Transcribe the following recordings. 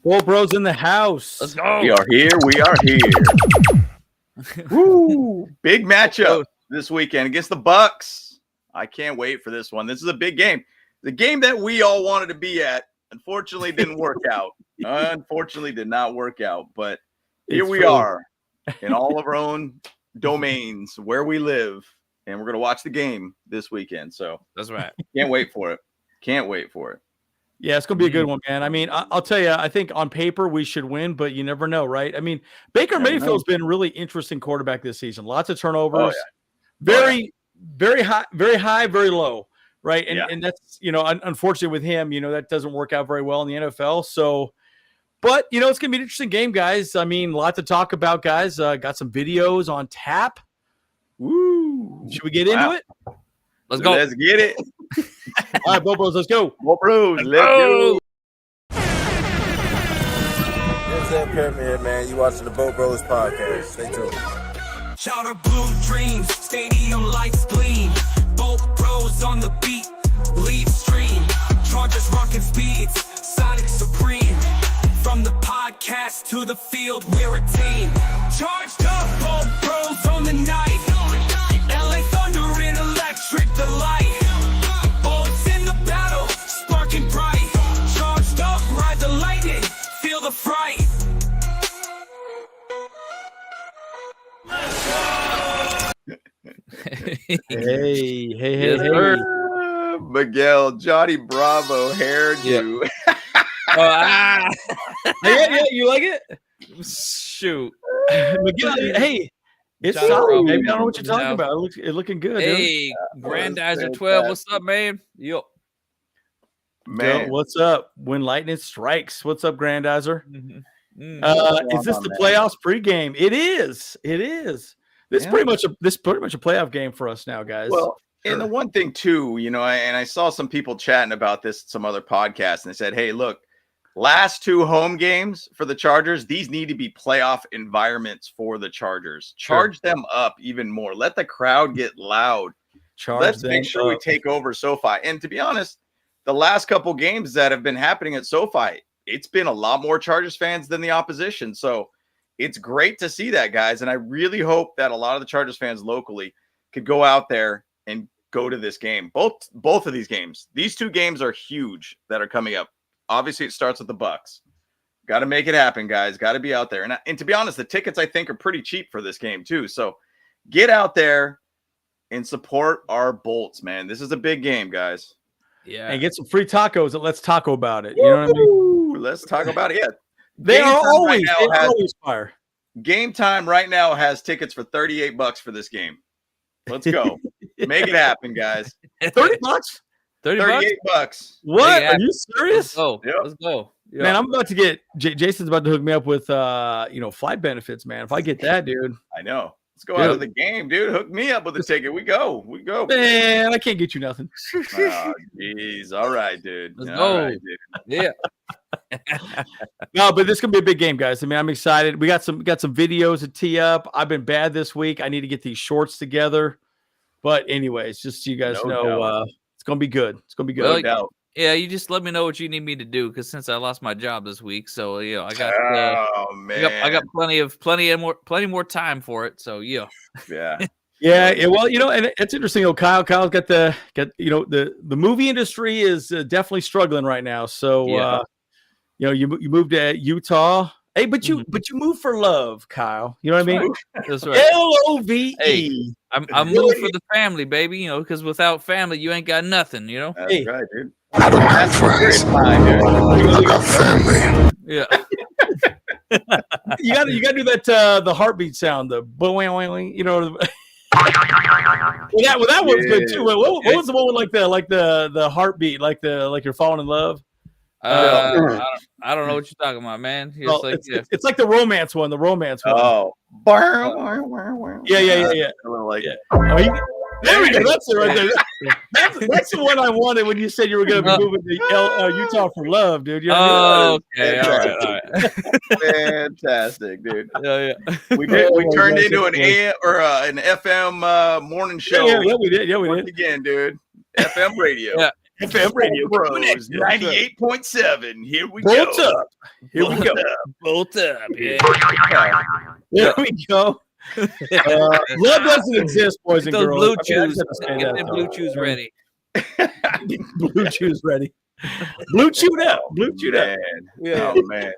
Bull Bros in the house. Let's go. We are here. We are here. Woo! Big matchup this weekend against the Bucs. I can't wait for this one. This is a big game. The game that we all wanted to be at, unfortunately, didn't work out. Unfortunately, did not work out. But here we are in all of our own domains where we live, and we're going to watch the game this weekend. So that's right. Can't wait for it. Can't wait for it. Yeah, it's going to be a good one, man. I mean, I'll tell you, I think on paper we should win, but you never know, right? I mean, Baker Mayfield's been really interesting quarterback this season. Lots of turnovers. Very high, very low, right? And that's, unfortunately with him, that doesn't work out very well in the NFL. So, but, it's going to be an interesting game, guys. I mean, a lot to talk about, guys. Got some videos on tap. Woo. Should we get into it? Let's go. Let's get it. All right, Bo Bros, let's go. Bo Bros, let's go. What's up, Pyramid, man? You watching the Bo Bros podcast. Stay tuned. Charter blue dreams, stadium lights gleam. Bo Bros on the beat, lead stream. Chargers rocking speeds, Sonic supreme. From the podcast to the field, we're a team. Charged up, Bo Bros on the night. LA Thunder in electric delight. Bolts in the battle, sparking bright. Charged up, ride the lightning, feel the fright. Hey. Miguel, Johnny Bravo hairdo. Yeah, you like it? Shoot. Miguel, hey, it's solid, baby. I don't know what you're talking about. It's looking good. Hey, Grandizer 12, what's up, man? Yo. Man, what's up? When lightning strikes, what's up, Grandizer? Is this the playoffs pregame? It is. This is pretty much a playoff game for us now, guys. Well, and the one thing too, and I saw some people chatting about this at some other podcasts, and they said, "Hey, look, last two home games for the Chargers, these need to be playoff environments for the Chargers. Charge them up even more. Let the crowd get loud. Let's make sure we take over SoFi." And to be honest, the last couple games that have been happening at SoFi, it's been a lot more Chargers fans than the opposition. So it's great to see that, guys. And I really hope that a lot of the Chargers fans locally could go out there and go to this game. Both of these games. These two games are huge that are coming up. Obviously, it starts with the Bucs. Got to make it happen, guys. Got to be out there. And to be honest, the tickets, I think, are pretty cheap for this game, too. So get out there and support our Bolts, man. This is a big game, guys. Yeah. And get some free tacos at Let's Taco About It. You know what I mean? Let's talk about it. Yeah. They are always fire. Game Time right now has tickets for $38 for this game. Let's go. Make it happen, guys. $30? $38. What? Are you serious? Let's go. Yeah. Man, I'm about to get Jason's about to hook me up with flight benefits, man. If I get that, dude. I know. Let's go out of the game, dude. Hook me up with a ticket. We go. Man, I can't get you nothing. Oh, jeez. All right, dude. Let's go. Right, dude. Yeah. No, but this is gonna be a big game, guys. I mean, I'm excited. We got some videos to tee up. I've been bad this week. I need to get these shorts together. But anyways, just so you guys know, it's gonna be good. It's gonna be good. Well, no doubt. Yeah, you just let me know what you need me to do, because since I lost my job this week, so I got I got plenty more time for it. So yeah. Yeah. Well, and it's interesting. Kyle's got the movie industry is definitely struggling right now. So you moved to Utah. Hey, but you moved for love, Kyle. You know what I mean? That's right. LOVE. Hey, I'm moved for the family, baby. Because without family, you ain't got nothing. That's right, dude. I don't have friends. I got family. Yeah. you gotta do that the heartbeat sound, the boing, Well, that one's good too. What was the one with like the heartbeat, like you're falling in love? I don't know what you're talking about, man. It's like the romance one. Oh, yeah. There we go. That's it right there. That's the one I wanted when you said you were going to be moving to Utah for love, dude. Okay, all right. Fantastic, dude. Yeah. We turned into an AM or an FM morning show. Yeah, we did. Once again, dude. FM radio. Yeah. FM radio bros, 98.7. Here we go. Bolt up. Here we go. Bolt up. Yeah. There we go. Love doesn't exist, boys and Those girls. blue I chews. mean, Get them blue chews ready. Blue chews ready. Blue chewed up. Blue chewed up. Yeah. Oh man.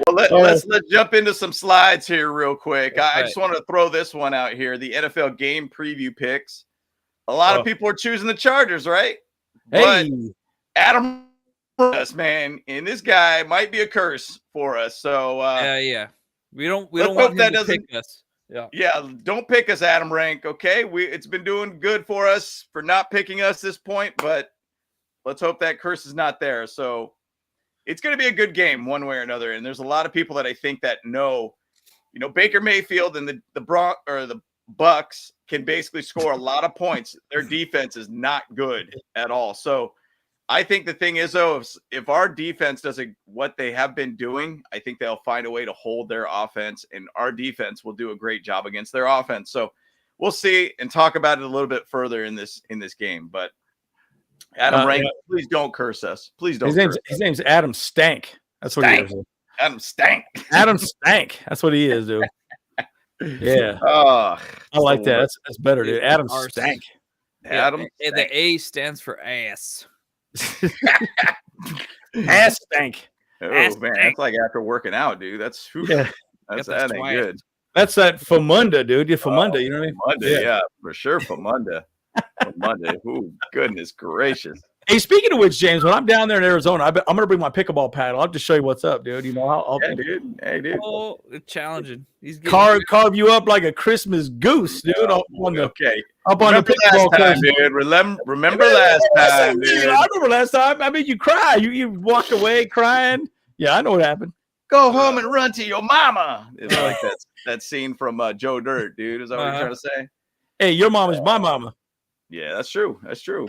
Well, let's jump into some slides here real quick. I just want to throw this one out here. The NFL game preview picks. A lot of people are choosing the Chargers, right? Hey, but Adam, man, and this guy might be a curse for us. So yeah. We don't want him to pick us. Yeah, don't pick us, Adam Rank. Okay, it's been doing good for us for not picking us this point, but let's hope that curse is not there. So it's going to be a good game one way or another. And there's a lot of people that I think that know, Baker Mayfield and the Bucks can basically score a lot of points. Their defense is not good at all. So I think the thing is, though, if our defense does what they have been doing, I think they'll find a way to hold their offense, and our defense will do a great job against their offense. So we'll see and talk about it a little bit further in this game. But Adam Rank, please don't curse us. Please don't. His name's Adam Stank. That's what he is. Adam Stank. Adam Stank. That's what he is, dude. Yeah. Oh, I like that. That's better, dude. Adam Stank. Adam. And the A stands for ass. Ass stank. Oh man, that's like after working out, dude. That ain't good. That's that Famunda, dude. You Famunda, you know what I mean? Famunda, yeah, for sure. Famunda. Oh, goodness gracious. Hey, speaking of which, James, when I'm down there in Arizona, I'm going to bring my pickleball paddle. I'll just show you what's up, dude. I'll dude. Hey, dude. Oh, it's challenging. He's carve you up like a Christmas goose, dude. Up on the pickleball time, dude. Remember last time, dude. I remember last time. I mean, you cry. You walked away crying. Yeah, I know what happened. Go home and run to your mama. It's like that scene from Joe Dirt, dude. Is that what you're trying to say? Hey, your mama's my mama. Yeah, that's true. That's true.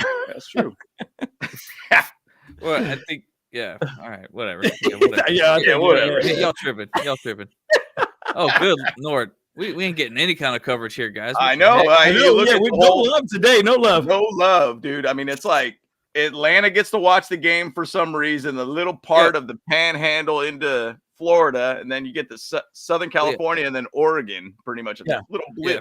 Well, I think, yeah. All right, whatever. Yeah, whatever. Hey, y'all tripping. Oh, good Lord. We ain't getting any kind of coverage here, guys. I know. No love today. No love, dude. I mean, it's like Atlanta gets to watch the game for some reason. The little part of the panhandle into Florida, and then you get the Southern California and then Oregon, pretty much a little blip. Yeah.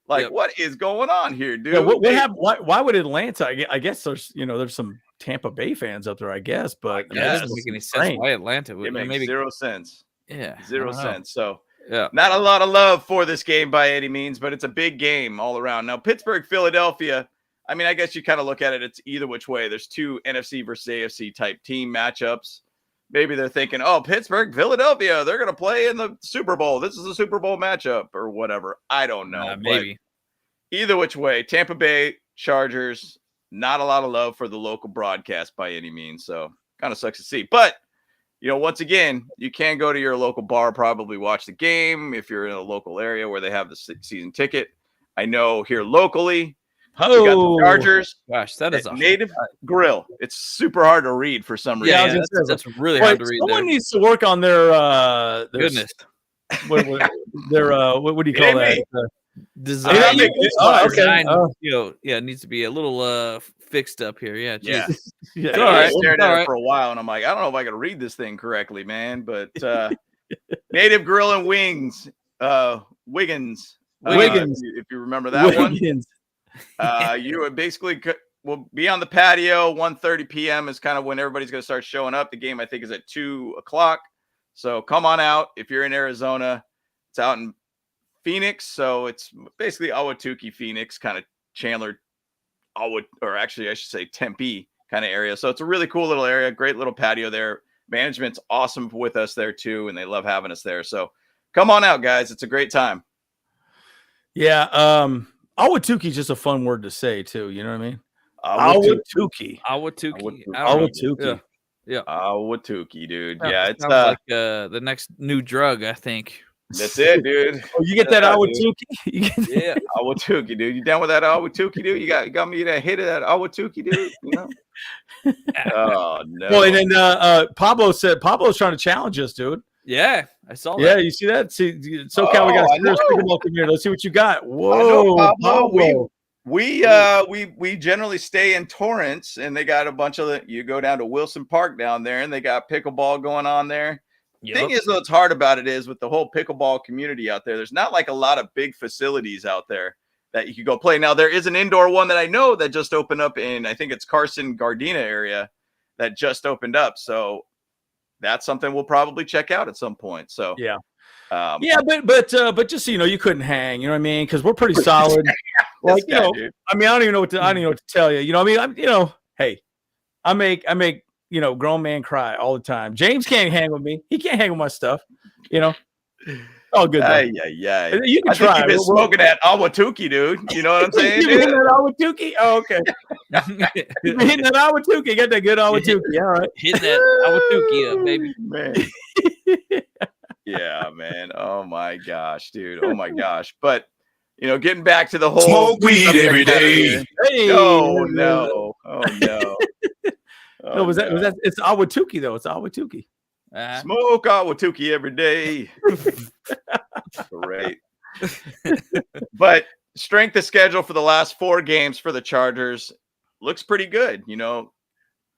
Like, what is going on here, dude? Yeah, what happened? Why would Atlanta? I guess there's some Tampa Bay fans up there, I guess, but it doesn't make any sense why Atlanta would. It makes zero sense. Yeah, zero sense. So, yeah, not a lot of love for this game by any means, but it's a big game all around. Now, Pittsburgh, Philadelphia. I mean, I guess you kind of look at it. It's either which way. There's two NFC versus AFC type team matchups. Maybe they're thinking, oh, Pittsburgh, Philadelphia, they're going to play in the Super Bowl. This is a Super Bowl matchup or whatever. I don't know. Maybe. Either which way, Tampa Bay Chargers, not a lot of love for the local broadcast by any means. So kind of sucks to see. But, once again, you can go to your local bar, probably watch the game if you're in a local area where they have the season ticket. I know here locally, we got the Chargers. Gosh, that is a Native Grill. It's super hard to read for some reason. Yeah, that's really hard to read. Someone needs to work on their goodness. What do you call that? Design. Okay. It needs to be a little fixed up here. Yeah. All right. I stared at it for a while, and I'm like, I don't know if I can read this thing correctly, man. But Native Grill and Wings, Wiggins. If you remember that one. You would basically will be on the patio. 1:30 p.m. is kind of when everybody's going to start showing up. The game, I think, is at 2:00. So come on out if you're in Arizona. It's out in Phoenix, so it's basically Ahwatukee, Phoenix, kind of Chandler, or actually I should say Tempe kind of area. So it's a really cool little area, great little patio there. Management's awesome with us there too, and they love having us there. So come on out, guys. It's a great time. Yeah, Ahwatukee is just a fun word to say too. You know what I mean? Ahwatukee. Yeah. Ahwatukee, dude. Yeah, it's like the next new drug, I think. That's it, dude. Oh, you get that Ahwatukee? Yeah, Ahwatukee, dude. You down with that Ahwatukee, dude? You got me that hit of that Ahwatukee, dude. Oh no. Well, and then Pablo's trying to challenge us, dude. Yeah, I saw that. Yeah, you see that? See, SoCal, we got a serious pickleball community. Let's see what you got. Whoa, Pablo. We generally stay in Torrance, and they got a bunch of you go down to Wilson Park down there, and they got pickleball going on there. Yep. Thing is, what's hard about it is with the whole pickleball community out there, there's not like a lot of big facilities out there that you could go play. Now, there is an indoor one that I know that just opened up in, I think it's Carson Gardena area that just opened up. So that's something we'll probably check out at some point. So yeah. But just so you know, you couldn't hang, you know what I mean? Because we're pretty solid. Like, you know, I mean, I don't even know what to tell you. You know, I mean, hey, I make grown man cry all the time. James can't hang with me. He can't hang with my stuff. You know, all good. Yeah. You can try. You've been smoking that Awatuki, dude. You know what I'm saying? You hitting that Awatuki? Oh, okay. You been hitting that Awatuki? Got that good Awatuki? All right. Hit that Awatuki up, baby. Man. Yeah, man. Oh my gosh, dude. Oh my gosh. But getting back to the whole smoke weed every day. Hey, oh no. No, was that? It's Awatuki though. It's Awatuki. Smoke Awatuki every day. Great. But strength of schedule for the last 4 games for the Chargers looks pretty good.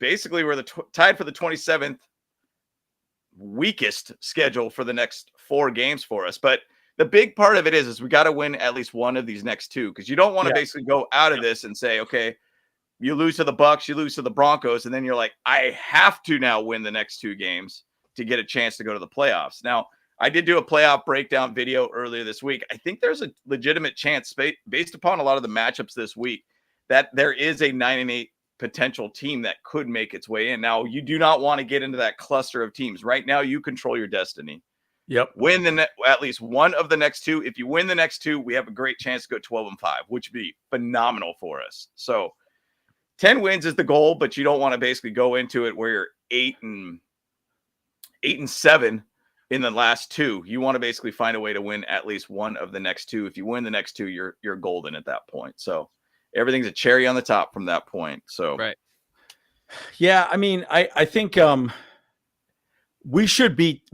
Basically we're tied for the 27th weakest schedule for the next 4 games for us. But the big part of it is we got to win at least one of these next 2, because you don't want to basically go out of this and say, okay, you lose to the Bucs, you lose to the Broncos, and then you're like, I have to now win the next 2 games to get a chance to go to the playoffs. Now, I did do a playoff breakdown video earlier this week. I think there's a legitimate chance based upon a lot of the matchups this week that there is a 9-8 potential team that could make its way in. Now, you do not want to get into that cluster of teams. Right now, you control your destiny. Yep. Win at least one of the next 2. If you win the next 2, we have a great chance to go 12-5, which would be phenomenal for us. So 10 wins is the goal, but you don't want to basically go into it where you're 8-7 in the last 2. You want to basically find a way to win at least one of the next 2. If you win the next 2, you're golden at that point. So everything's a cherry on the top from that point. So right. Yeah, I mean, I think we should beat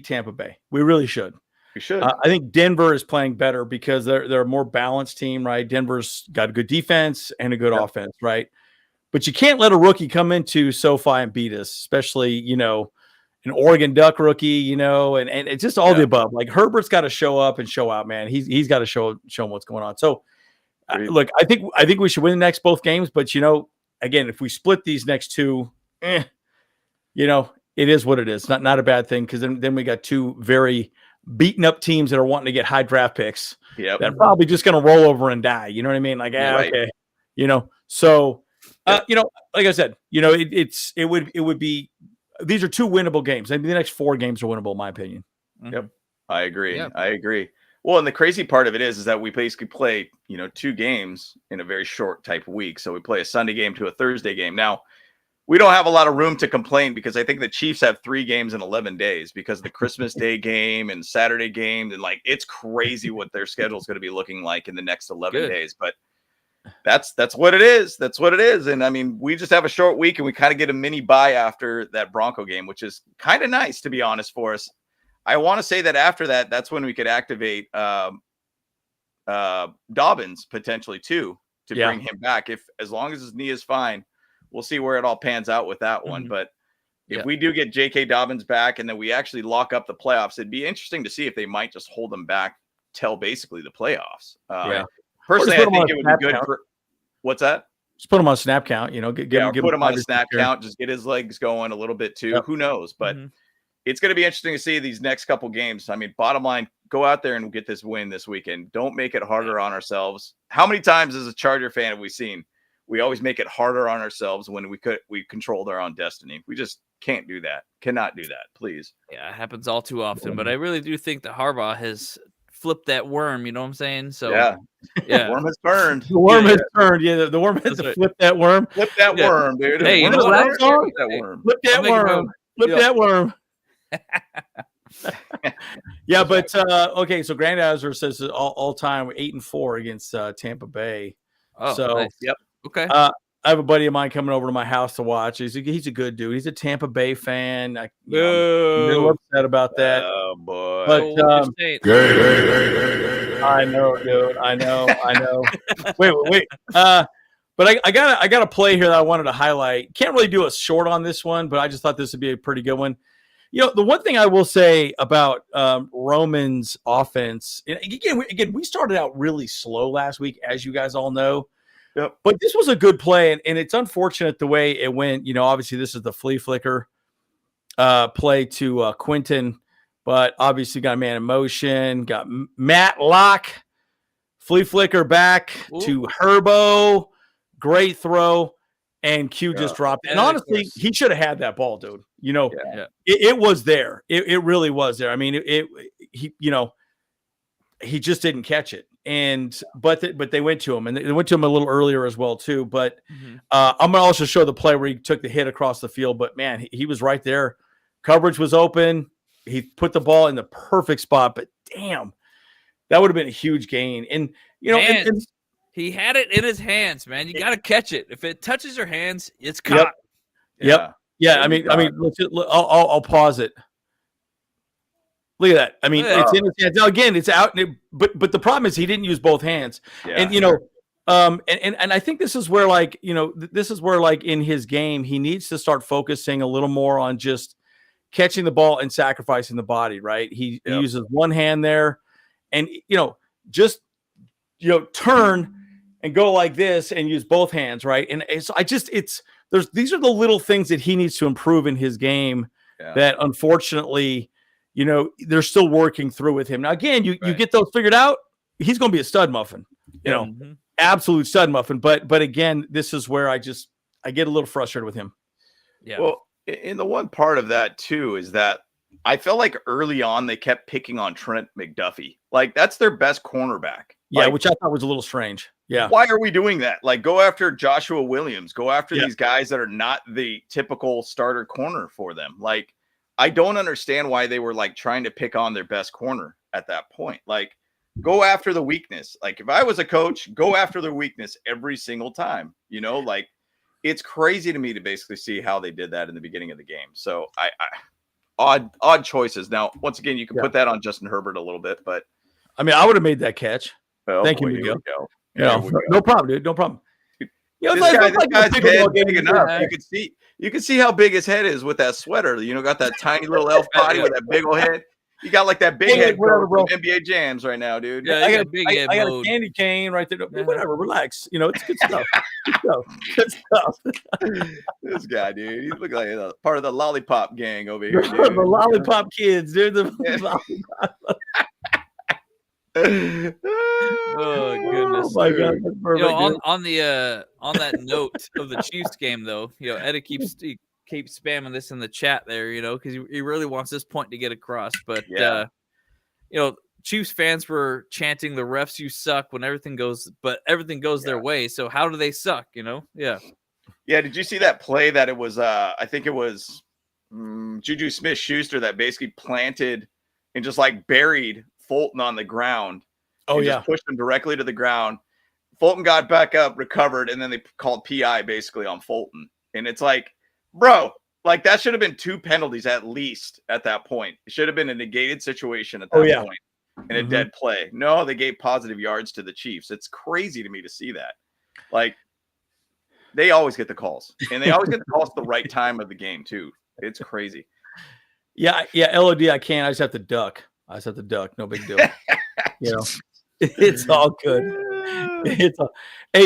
Tampa Bay. We really should. We should. I think Denver is playing better because they're a more balanced team, right? Denver's got a good defense and a good offense, right? But you can't let a rookie come into SoFi and beat us, especially, an Oregon Duck rookie, and it's just all the above. Like Herbert's got to show up and show out, man. He's got to show them what's going on. So look, I think we should win the next both games, but again, if we split these next 2, it is what it is. Not a bad thing, because then we got 2 very beaten up teams that are wanting to get high draft picks. Yep. That are probably just going to roll over and die. You know what I mean? Like, right. Okay. So like I said, it would be, these are 2 winnable games. Maybe the next 4 games are winnable, in my opinion. Yep. I agree. Yep. I agree. Well, and the crazy part of it is that we basically play, 2 games in a very short type of week. So we play a Sunday game to a Thursday game. Now, we don't have a lot of room to complain, because I think the Chiefs have 3 games in 11 days because of the Christmas Day game and Saturday game. And it's crazy what their schedule is going to be looking like in the next 11 days. But that's what it is. That's what it is. And I mean, we just have a short week, and we kind of get a mini bye after that Bronco game, which is kind of nice, to be honest, for us. I want to say that after that, that's when we could activate Dobbins potentially too, to bring him back. As long as his knee is fine, we'll see where it all pans out with that one. But if we do get J.K. Dobbins back, and then we actually lock up the playoffs, it'd be interesting to see if they might just hold him back till basically the playoffs. Personally, I think it would be good for what's that? Just put him on snap count, give put him on a snap count, just get his legs going a little bit too. Yep. Who knows? But it's going to be interesting to see these next couple games. I mean, bottom line, go out there and get this win this weekend. Don't make it harder on ourselves. How many times as a Charger fan have we seen? We always make it harder on ourselves when we controlled our own destiny. We just can't do that. Cannot do that, please. Yeah, it happens all too often. But I really do think that Harbaugh has flipped that worm. You know what I'm saying? So yeah. The worm has burned. The worm has turned. Yeah, the worm has to flip that worm. Flip that worm, dude. Hey, Flip that worm. Flip that worm. Yeah, but okay. So Grand Azure says all time 8-4 against Tampa Bay. Oh, so nice. Yep. Okay. I have a buddy of mine coming over to my house to watch. He's a good dude. He's a Tampa Bay fan. I'm real upset about that. Oh boy. But I know, dude. I know. Wait. But I got a play here that I wanted to highlight. Can't really do a short on this one, but I just thought this would be a pretty good one. The one thing I will say about Roman's offense, again, we started out really slow last week, as you guys all know. Yep. But this was a good play, and it's unfortunate the way it went. Obviously this is the flea flicker play to Quentin, but obviously got a man in motion, got Matt Locke, flea flicker back to Herbo, great throw, and Q just dropped it. And honestly, he should have had that ball, dude. It was there. It really was there. I mean, he just didn't catch it. But they went to him, and they went to him a little earlier as well too. But I'm gonna also show the play where he took the hit across the field. But man, he was right there. Coverage was open. He put the ball in the perfect spot. But damn, that would have been a huge gain. And he had it in his hands, man. You got to catch it. If it touches your hands, it's caught. Yep. Yeah. I mean, I'll pause it. Look at that. I mean, it's in his hands. Now, again, it's out. But the problem is he didn't use both hands. Yeah. And I think this is where, in his game, he needs to start focusing a little more on just catching the ball and sacrificing the body, right? He uses one hand there and, just, turn and go like this and use both hands, right? And these are the little things that he needs to improve in his game that unfortunately, they're still working through with him. Now, again, you get those figured out, he's going to be a stud muffin, absolute stud muffin. But again, this is where I get a little frustrated with him. Yeah. Well, and the one part of that too is that I felt like early on they kept picking on Trent McDuffie. Like that's their best cornerback. Yeah, which I thought was a little strange. Yeah. Why are we doing that? Like go after Joshua Williams, go after these guys that are not the typical starter corner for them. Like I don't understand why they were like trying to pick on their best corner at that point. Like go after the weakness. Like if I was a coach, go after the weakness every single time, like it's crazy to me to basically see how they did that in the beginning of the game. So I odd choices. Now, once again, you can put that on Justin Herbert a little bit, but I mean, I would have made that catch. Thank you, Miguel. No problem, dude. No problem. This guy's head big enough. You can see how big his head is with that sweater. Got that tiny little elf body with that big old head. You got like that big head from NBA Jams right now, dude. Yeah, I got a candy cane right there. Whatever, relax. It's good stuff. Good stuff. This guy, dude. He's looking like part of the lollipop gang over here, dude. The lollipop kids, dude. The lollipop. Oh goodness! Oh my God! That's perfect, on that note of the Chiefs game, though, Eddie keeps spamming this in the chat there, because he really wants this point to get across. But Chiefs fans were chanting, "The refs, you suck," when everything goes their way. So how do they suck? Yeah. Did you see that play that it was? I think it was Juju Smith-Schuster that basically planted and just like buried Fulton on the ground. Just pushed him directly to the ground. Fulton got back up, recovered, and then they called PI basically on Fulton. And it's like, bro, like that should have been 2 penalties at least at that point. It should have been a negated situation at that point and a dead play. No, they gave positive yards to the Chiefs. It's crazy to me to see that. Like they always get the calls, and they always get the calls at the right time of the game too. It's crazy. Yeah. LOD, I can't. I just have to duck. No big deal. It's all good.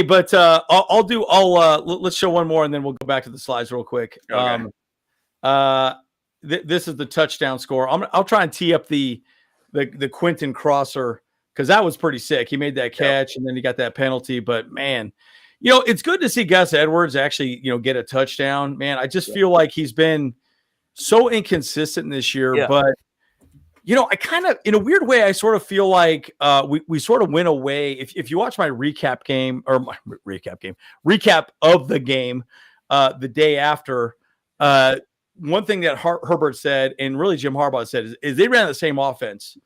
But let's show one more and then we'll go back to the slides real quick. Okay. This is the touchdown score. I'll try and tee up the Quentin crosser because that was pretty sick. He made that catch and then he got that penalty. But man, it's good to see Gus Edwards actually, get a touchdown. Man, I just feel like he's been so inconsistent this year, but I kind of, in a weird way, I sort of feel like we sort of went away. If you watch my recap of the game the day after, one thing that Herbert said, and really Jim Harbaugh said, is they ran the same offense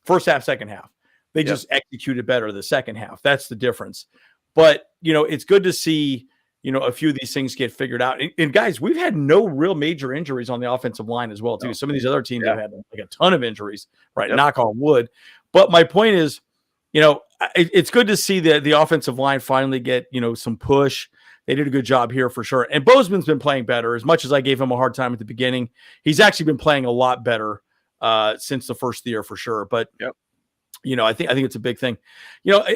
first half, second half. They just executed better the second half. That's the difference. But, it's good to see, a few of these things get figured out. And guys, we've had no real major injuries on the offensive line as well, too. Some of these other teams have had like a ton of injuries, right? Knock on wood. But my point is, it's good to see the offensive line finally get, some push. They did a good job here for sure. And Bozeman's been playing better. As much as I gave him a hard time at the beginning, he's actually been playing a lot better since the first year for sure. But, I think it's a big thing.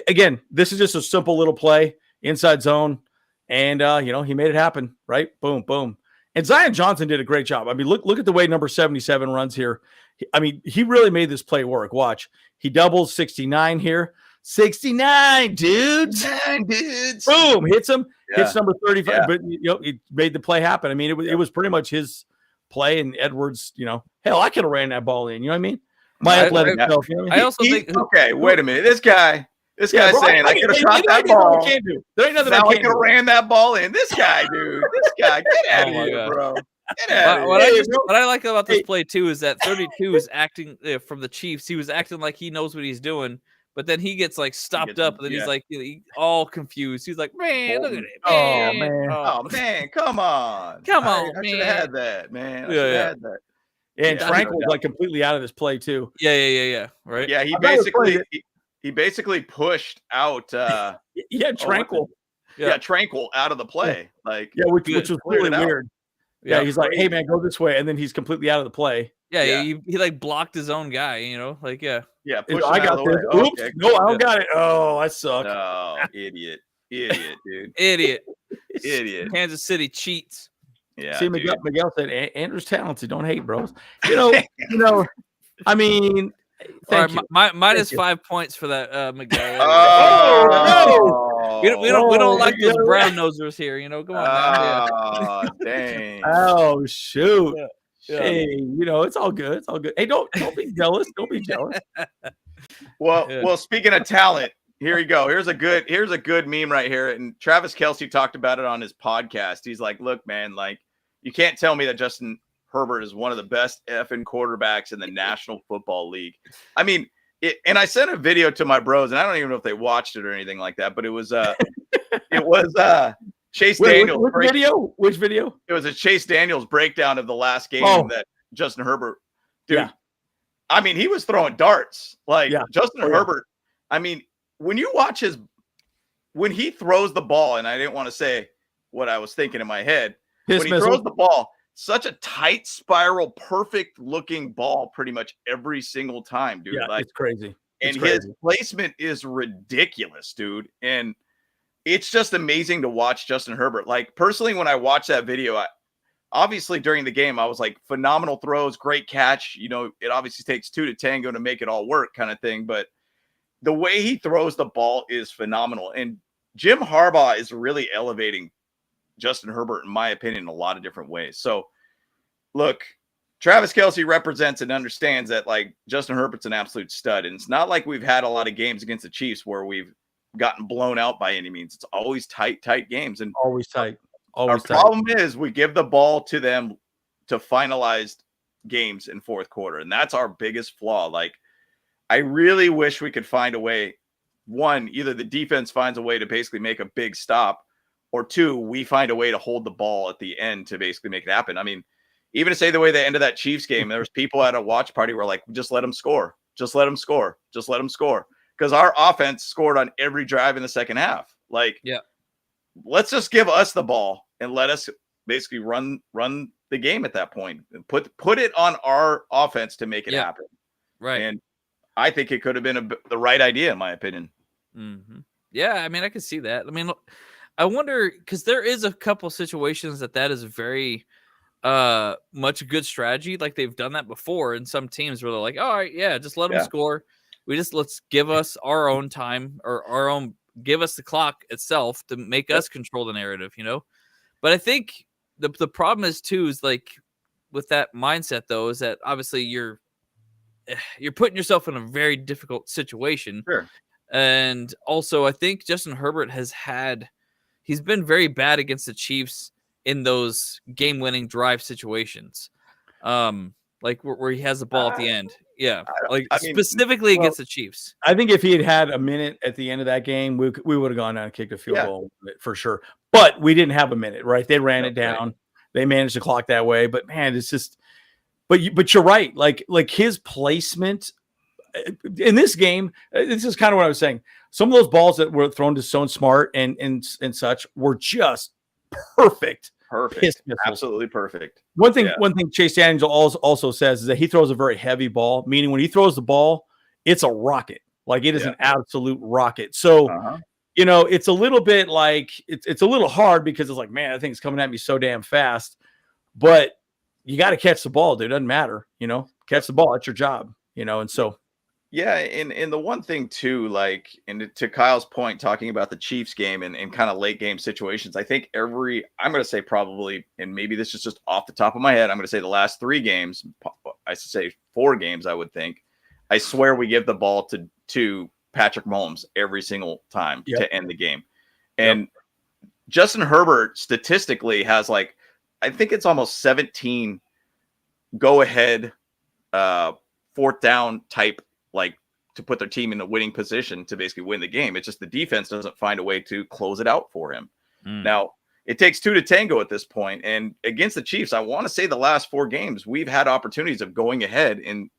Again, this is just a simple little play, inside zone. And, he made it happen, right? Boom, boom. And Zion Johnson did a great job. I mean, look at the way number 77 runs here. He really made this play work. Watch. He doubles 69 here. 69 dudes. Boom, hits him. Hits number 35. But he made the play happen. I mean, it was pretty much his play, and Edwards, hell, I could have ran that ball in. You know what I mean? My athletic self. I also think okay, wait a minute. This guy's saying I could have shot that ball. There ain't nothing now I could have ran that ball in. This guy, dude. This guy, get out of here, bro. What I like about this play too is that 32 is acting from the Chiefs. He was acting like he knows what he's doing, but then he gets like stopped up, and then he's like all confused. He's like, "Man, look at it! Man. Oh man, come on, man! I should have had that, man. I should have had that." And Frank was like completely out of this play too. Yeah. Right. Yeah, he basically pushed out. Tranquil. Tranquil out of the play. Like, which was really weird. Yeah, he's like, "Hey man, go this way," and then he's completely out of the play. Yeah. He like blocked his own guy. Yeah. I got this. Oops, okay, no, I don't got it. Oh, I suck. Oh, idiot, dude. Idiot. Kansas City cheats. Yeah. See, Miguel said, "Andrew's talented. Don't hate, bros." I mean. All right, minus 5 points for that, Miguel. Oh, no. We don't like those brown nosers here. Come on. Oh, dang. Oh, shoot. Yeah. Hey, it's all good. It's all good. Hey, don't be jealous. Don't be jealous. Well, speaking of talent, here you go. Here's a good meme right here. And Travis Kelce talked about it on his podcast. He's like, "Look, man, like you can't tell me that Justin Herbert is one of the best effing quarterbacks in the National Football League." I mean, and I sent a video to my bros, and I don't even know if they watched it or anything like that, but it was Chase Daniels. Which video? It was a Chase Daniels breakdown of the last game that Justin Herbert, dude. Yeah. I mean, he was throwing darts. Like Justin Herbert. I mean, when you watch when he throws the ball, and I didn't want to say what I was thinking in my head, when he throws the ball, such a tight spiral, perfect looking ball pretty much every single time, dude. Yeah, it's crazy. His placement is ridiculous, dude. And it's just amazing to watch Justin Herbert. Like, personally, when I watched that video, obviously during the game, I was like, phenomenal throws, great catch. It obviously takes 2 to tango to make it all work kind of thing. But the way he throws the ball is phenomenal. And Jim Harbaugh is really elevating Justin Herbert, in my opinion, in a lot of different ways. So, look, Travis Kelce represents and understands that, like, Justin Herbert's an absolute stud. And it's not like we've had a lot of games against the Chiefs where we've gotten blown out by any means. It's always tight games. And always tight. Our problem is we give the ball to them to finalize games in fourth quarter. And that's our biggest flaw. Like, I really wish we could find a way. One, either the defense finds a way to basically make a big stop, or two, we find a way to hold the ball at the end to basically make it happen. I mean, even to say the way they ended that Chiefs game, there was people at a watch party who were like, just let them score. Just let them score. Just let them score. Because our offense scored on every drive in the second half. Like, let's just give us the ball and let us basically run the game at that point. And put it on our offense to make it happen. Right. And I think it could have been the right idea, in my opinion. Mm-hmm. Yeah, I mean, I can see that. I mean, I wonder, because there is a couple situations that is very much a good strategy. Like, they've done that before in some teams where they're like, all right, just let them score. Let's give us our own time, or give us the clock itself to make us control the narrative, But I think the problem is too, is like with that mindset though, is that obviously you're putting yourself in a very difficult situation. Sure. And also I think Justin Herbert he's been very bad against the Chiefs in those game-winning drive situations. Like where he has the ball at the end. Yeah. Specifically against the Chiefs. I think if he had a minute at the end of that game, we would have gone down and kicked a field goal for sure. But we didn't have a minute, right? They ran it down. Right. They managed the clock that way. But man, it's just but you're right. Like his placement, in this game, this is kind of what I was saying. Some of those balls that were thrown to Stone Smart and such were just perfect. Perfect. Absolutely perfect. One thing Chase Daniel also says is that he throws a very heavy ball, meaning when he throws the ball, it's a rocket. Like it is an absolute rocket. So, it's a little bit like it's a little hard because it's like, man, that thing's coming at me so damn fast. But you got to catch the ball, dude. It doesn't matter, catch the ball. It's your job, and so. Yeah, and the one thing too, like, and to Kyle's point, talking about the Chiefs game and kind of late game situations, I think I'm going to say probably, and maybe this is just off the top of my head, I'm going to say the last 3 games, I should say 4 games, I would think. I swear we give the ball to Patrick Mahomes every single time to end the game. And Justin Herbert statistically has I think it's almost 17 go ahead, 4th down type, to put their team in a winning position to basically win the game. It's just the defense doesn't find a way to close it out for him. Now, it takes 2 to tango at this point. And against the Chiefs, I want to say the last 4 games, we've had opportunities of going ahead and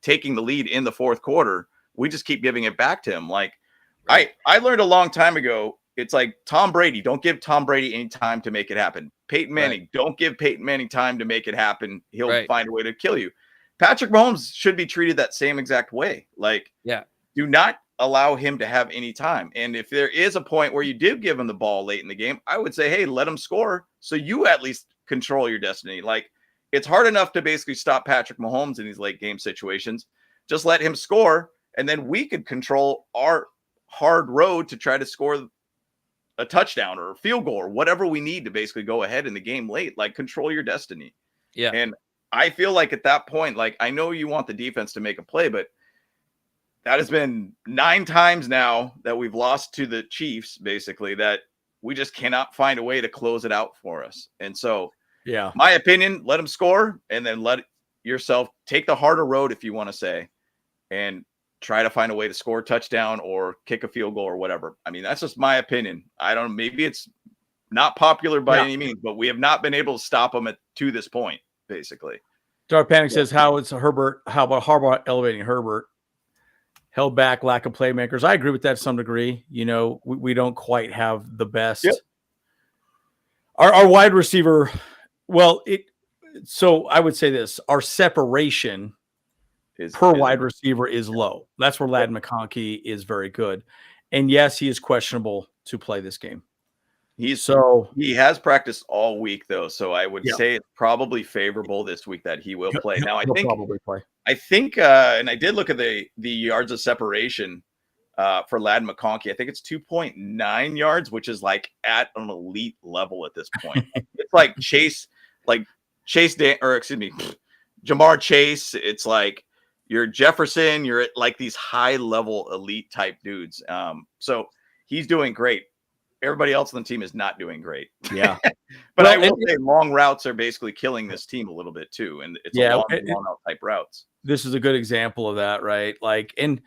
taking the lead in the 4th quarter. We just keep giving it back to him. I learned a long time ago, it's like Tom Brady. Don't give Tom Brady any time to make it happen. Peyton Manning, don't give Peyton Manning time to make it happen. He'll find a way to kill you. Patrick Mahomes should be treated that same exact way. Do not allow him to have any time. And if there is a point where you did give him the ball late in the game, I would say, hey, let him score so you at least control your destiny. It's hard enough to basically stop Patrick Mahomes in these late game situations. Just let him score, and then we could control our hard road to try to score a touchdown or a field goal or whatever we need to basically go ahead in the game late. Control your destiny. Yeah. And I feel like at that point, I know you want the defense to make a play, but that has been 9 times now that we've lost to the Chiefs, basically, that we just cannot find a way to close it out for us. And so, my opinion, let them score and then let yourself take the harder road, if you want to say, and try to find a way to score a touchdown or kick a field goal or whatever. I mean, that's just my opinion. I don't know. Maybe it's not popular by any means, but we have not been able to stop them to this point. Basically, Dark Panic says, how about Harbaugh elevating Herbert? Held back, lack of playmakers. I agree with that to some degree. We don't quite have the best. Our wide receiver, so I would say this, our separation per wide receiver is low. That's where Ladd McConkey is very good. And yes, he is questionable to play this game. He has practiced all week though, so I would say it's probably favorable this week that he will play. Now He'll probably play. I think, and I did look at the yards of separation for Ladd McConkey. I think it's 2.9 yards, which is at an elite level at this point. It's Jamar Chase. It's you're Jefferson. You're at these high level elite type dudes. So he's doing great. Everybody else on the team is not doing great. Yeah. But I will say long routes are basically killing this team a little bit too. And it's long out type routes. This is a good example of that, right? And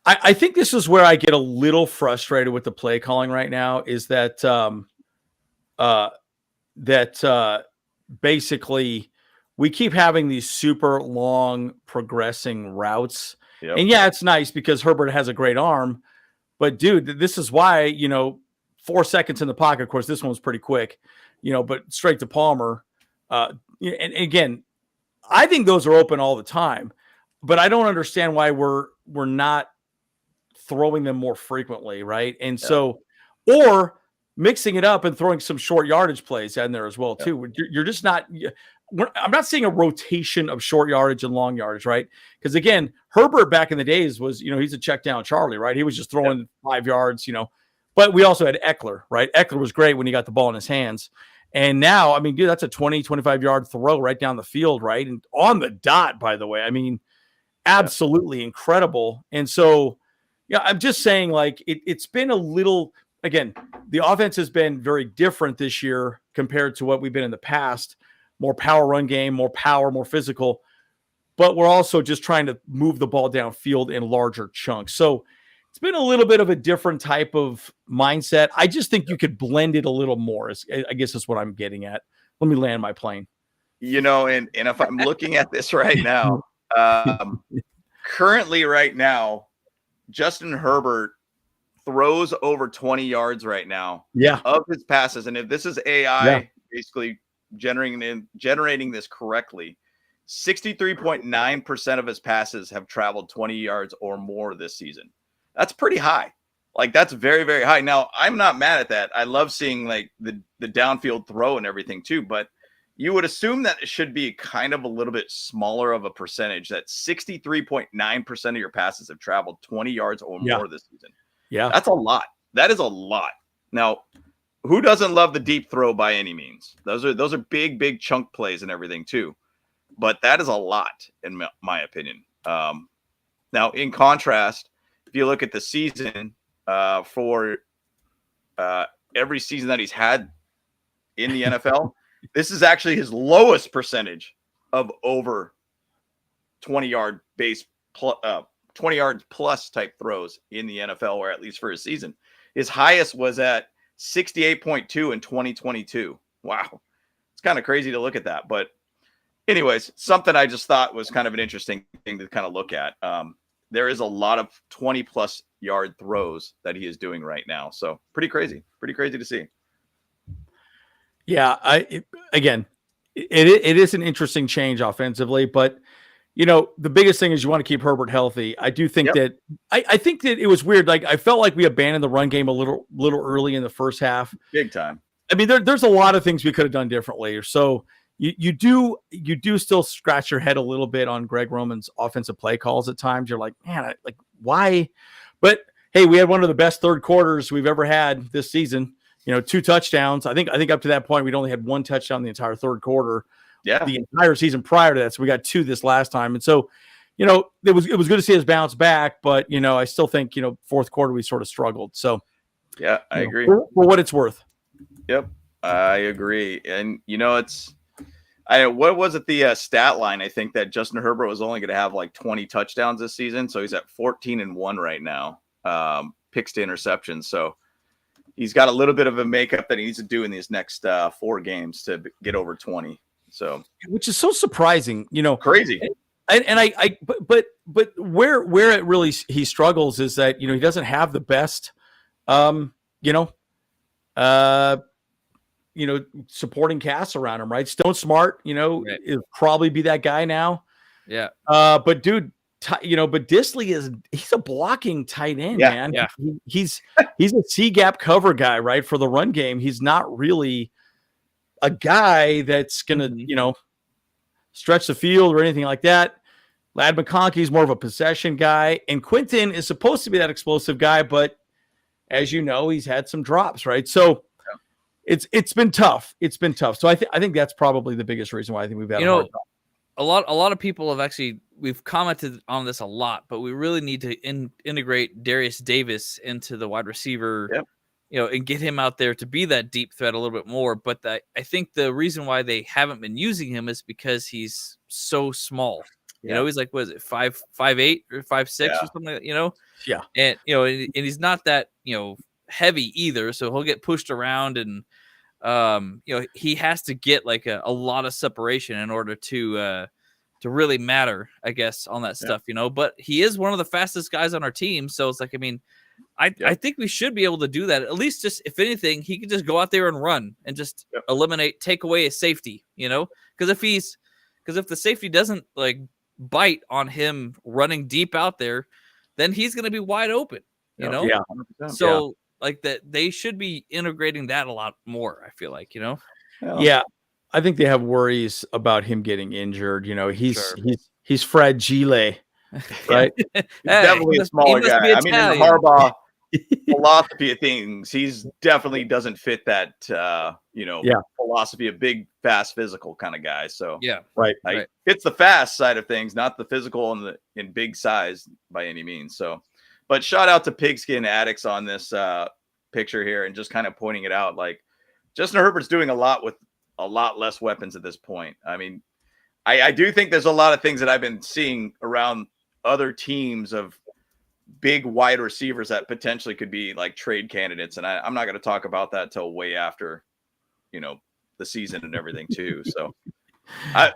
I think this is where I get a little frustrated with the play calling right now is that basically we keep having these super long progressing routes. Yep. And it's nice because Herbert has a great arm, but dude, this is why, 4 seconds in the pocket. Of course, this one was pretty quick, but straight to Palmer. And again, I think those are open all the time, but I don't understand why we're not throwing them more frequently, right? And so, or mixing it up and throwing some short yardage plays in there as well too. You're just not. I'm not seeing a rotation of short yardage and long yardage, right? Because again, Herbert back in the days was, he's a check down Charlie, right? He was just throwing 5 yards, But we also had Eckler, right? Eckler was great when he got the ball in his hands. And now, I mean, dude, that's a 20, 25-yard throw right down the field, right? And on the dot, by the way. I mean, absolutely incredible. And so, I'm just saying, it's been a little, again, the offense has been very different this year compared to what we've been in the past. More power run game, more power, more physical. But we're also just trying to move the ball downfield in larger chunks. So, it's been a little bit of a different type of mindset. I just think you could blend it a little more. I guess that's what I'm getting at. Let me land my plane. And if I'm looking at this right now, currently right now, Justin Herbert throws over 20 yards right now of his passes. And if this is AI basically generating this correctly, 63.9% of his passes have traveled 20 yards or more this season. That's pretty high. Like, that's very, very high. Now, I'm not mad at that. I love seeing like the downfield throw and everything too, but you would assume that it should be kind of a little bit smaller of a percentage, that 63.9% of your passes have traveled 20 yards or more this season. Yeah. That's a lot. That is a lot. Now, who doesn't love the deep throw by any means? Those are big, big chunk plays and everything too. But that is a lot in my opinion. Now, in contrast, if you look at the season for every season that he's had in the NFL, this is actually his lowest percentage of over 20-yard base, 20 yards plus type throws in the NFL, or at least for his season. His highest was at 68.2 in 2022. Wow. It's kind of crazy to look at that. But anyways, something I just thought was kind of an interesting thing to kind of look at. There is a lot of 20-plus yard throws that he is doing right now. So pretty crazy to see. Yeah, it is an interesting change offensively, but the biggest thing is you want to keep Herbert healthy. I do think that I think that it was weird. Like, I felt like we abandoned the run game a little early in the first half. Big time. I mean, there's a lot of things we could have done differently. So you do still scratch your head a little bit on Greg Roman's offensive play calls at times. You're like, man, why? But hey, we had one of the best third quarters we've ever had this season. 2 touchdowns. I think up to that point, we'd only had 1 touchdown the entire third quarter. Yeah. The entire season prior to that. So we got 2 this last time. And so, it was good to see us bounce back, but I still think, fourth quarter we sort of struggled. So yeah, I agree. For what it's worth. Yep. I agree. And what was it? The stat line, I think that Justin Herbert was only going to have like 20 touchdowns this season. So he's at 14-1 right now. Picks to interceptions. So he's got a little bit of a makeup that he needs to do in these next 4 games to get over 20. So, which is so surprising, crazy. But where it really he struggles is that he doesn't have the best, supporting cast around him, right? Stone Smart, it'll probably be that guy now. Yeah. But dude, but Disley he's a blocking tight end, man. Yeah. He's a C gap cover guy, right? For the run game. He's not really a guy that's gonna, stretch the field or anything like that. Ladd McConkey is more of a possession guy, and Quentin is supposed to be that explosive guy, but as you know, he's had some drops, right? So it's been tough. It's been tough. So I think that's probably the biggest reason why I think we've had a hard time. A lot of people have we've commented on this a lot, but we really need to integrate Darius Davis into the wide receiver, and get him out there to be that deep threat a little bit more. But I think the reason why they haven't been using him is because he's so small. He's like, what is it, 5'8" or 5'6" or something like that, Yeah. And, and he's not that, heavy either. So he'll get pushed around and, he has to get like a lot of separation in order to really matter, I guess, on that stuff, but he is one of the fastest guys on our team. So it's like, I think we should be able to do that. At least just, if anything, he could just go out there and run and just take away a safety, because if the safety doesn't like bite on him running deep out there, then he's going to be wide open, Yeah. 100%. So like that, they should be integrating that a lot more. I feel like, Yeah. I think they have worries about him getting injured. He's fragile, right? He's definitely a smaller guy. In the Harbaugh philosophy of things, he's definitely doesn't fit that, philosophy of big, fast, physical kind of guy. So right. It's the fast side of things, not the physical in big size by any means. So, but shout out to Pigskin Addicts on this picture here and just kind of pointing it out. Like, Justin Herbert's doing a lot with a lot less weapons at this point. I do think there's a lot of things that I've been seeing around other teams of big wide receivers that potentially could be like trade candidates. And I'm not going to talk about that till way after, the season and everything too. So,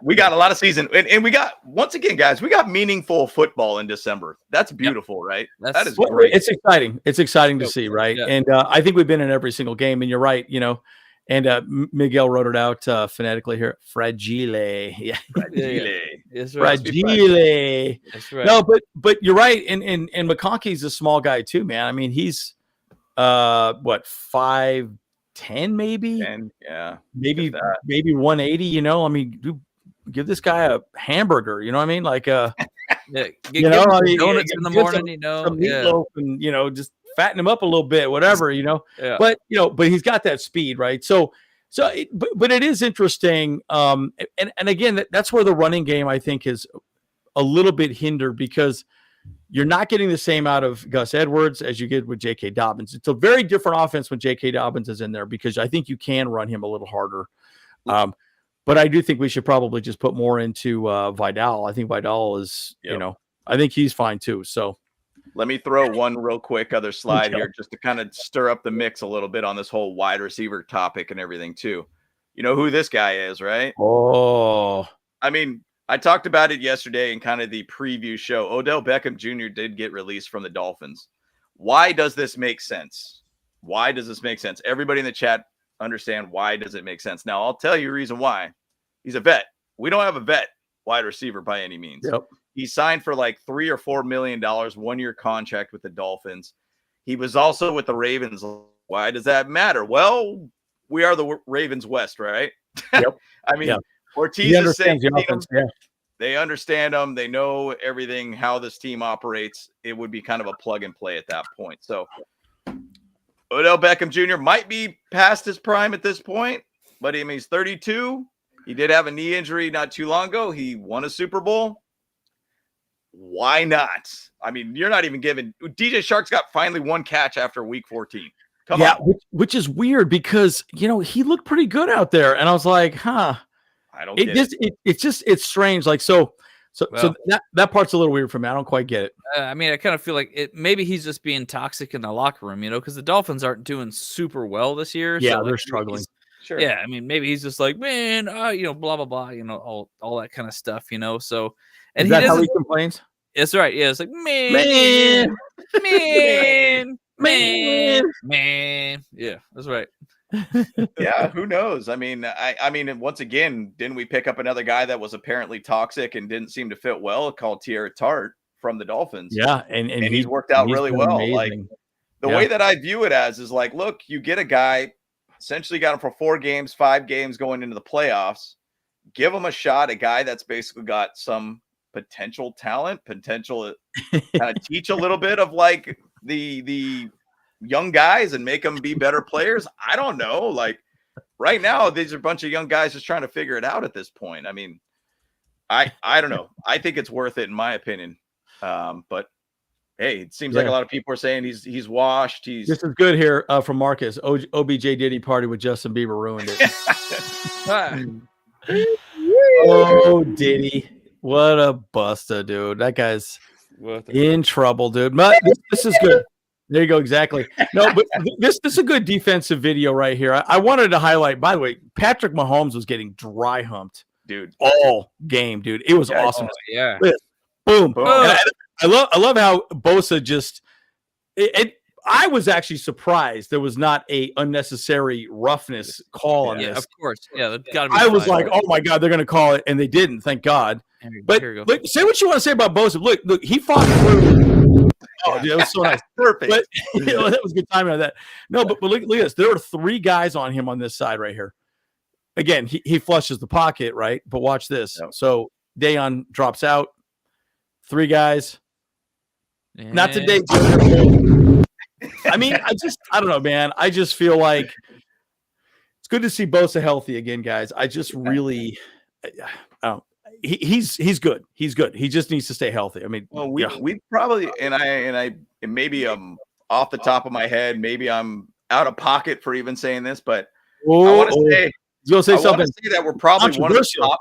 We got a lot of season, and we got, once again, guys, we got meaningful football in December. That's beautiful, right? That is great. It's exciting. It's exciting to see, right? Yeah. And I think we've been in every single game, and you're right, And Miguel wrote it out phonetically here. Fragile. Yeah. Fragile. That's right. Fragile. That's right. No, but you're right. And McConkey's a small guy too, man. I mean, he's 5'10" maybe? And maybe 180, I mean, give this guy a hamburger, you know what I mean? Like yeah, give him donuts in the morning, some meatloaf and just fatten him up a little bit, whatever, Yeah. But but he's got that speed, right? But it is interesting. And again, that's where the running game, I think, is a little bit hindered because you're not getting the same out of Gus Edwards as you get with J.K. Dobbins. It's a very different offense when J.K. Dobbins is in there because I think you can run him a little harder. But I do think we should probably just put more into Vidal. I think Vidal is, I think he's fine too. So let me throw one real quick other slide here just to kind of stir up the mix a little bit on this whole wide receiver topic and everything too. You know who this guy is, right? Oh, I mean, I talked about it yesterday in kind of the preview show. Odell Beckham Jr. did get released from the Dolphins. Why does this make sense? Why does this make sense? Everybody in the chat understand why does it make sense. Now, I'll tell you a reason why. He's a vet. We don't have a vet wide receiver by any means. Yep. He signed for like $3 or $4 million, 1-year contract with the Dolphins. He was also with the Ravens. Why does that matter? Well, we are the Ravens West, right? Yep. I mean, Ortiz is saying the offense, they understand them. They know everything, how this team operates. It would be kind of a plug and play at that point. So Odell Beckham Jr. might be past his prime at this point, but I mean, he's 32. He did have a knee injury not too long ago. He won a Super Bowl. Why not? I mean, you're not even giving DJ Shark's got finally one catch after week 14. Come on. Which is weird because, he looked pretty good out there. And I was like, huh. I don't get it. It's strange. Like, so that part's a little weird for me. I don't quite get it. I mean, I kind of feel like maybe he's just being toxic in the locker room, because the Dolphins aren't doing super well this year. Yeah, so they're struggling. Sure. Yeah, I mean, maybe he's just like, man, blah blah blah, all that kind of stuff, So, and is that how he complains? That's right. Yeah, it's like man. Yeah, that's right. Yeah, who knows? I mean, I mean, once again, didn't we pick up another guy that was apparently toxic and didn't seem to fit well, called Tierra Tart from the Dolphins? Yeah, and he's worked out really well. Amazing. Like the way that I view it as is like, look, you get a guy, essentially got him for 4 games, 5 games going into the playoffs. Give him a shot, a guy that's basically got some potential talent, potential to kind of teach a little bit of like the young guys and make them be better players. I don't know. Like right now, these are a bunch of young guys just trying to figure it out at this point. I mean, I don't know. I think it's worth it in my opinion. But hey, it seems like a lot of people are saying he's washed. This is good here from Marcus. OBJ Diddy party with Justin Bieber ruined it. Oh, Diddy. What a buster, dude. That guy's in trouble, dude. But this is good. There you go. Exactly. No, but this is a good defensive video right here. I wanted to highlight, by the way, Patrick Mahomes was getting dry humped, dude, all game, dude. It was awesome. Yeah. Boom. I love how Bosa just I was actually surprised there was not a unnecessary roughness call on this. Of course. Yeah, gotta be. I was like, oh my God, they're gonna call it, and they didn't, thank God. But look, say what you want to say about Bosa. Look, he fought through. Oh, dude, that was so nice. Perfect. But, that was good timing on that. No, but look at this. There are 3 guys on him on this side right here. Again, he flushes the pocket, right? But watch this. Yep. So Dayon drops out. 3 guys. Yeah. Not today. I mean, I don't know, man. I just feel like it's good to see Bosa healthy again, guys. I just really, he's good. He's good. He just needs to stay healthy. I mean, well, we probably, and I maybe I'm off the top of my head. Maybe I'm out of pocket for even saying this, but I want to say, that we're probably one of the top.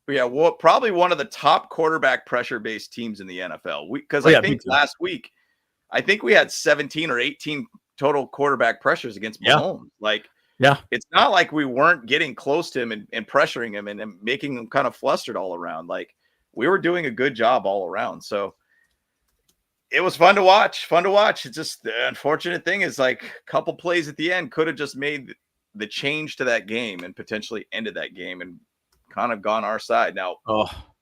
Yeah, well, probably one of the top quarterback pressure-based teams in the NFL. Because I think last week, I think we had 17 or 18 total quarterback pressures against Mahomes. Like Yeah. It's not like we weren't getting close to him and pressuring him and making him kind of flustered all around. Like, we were doing a good job all around. So it was fun to watch. It's just the unfortunate thing is, like, a couple plays at the end could have just made the change to that game and potentially ended that game and kind of gone our side. Now,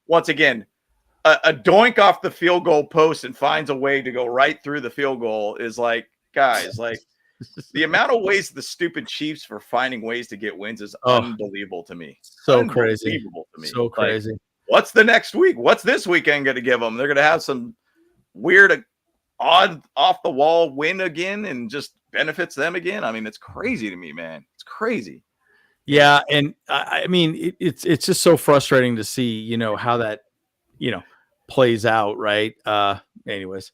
once again, a doink off the field goal post and finds a way to go right through the field goal is like, guys, like, the amount of ways the stupid Chiefs for finding ways to get wins is unbelievable to me. So crazy. To me. So crazy. Like, what's the next week? What's this weekend going to give them? They're going to have some weird, odd, off the wall win again and just benefits them again. I mean, it's crazy to me, man. It's crazy. Yeah, and I mean, it's just so frustrating to see, you know, how that, you know, plays out, right? Anyways.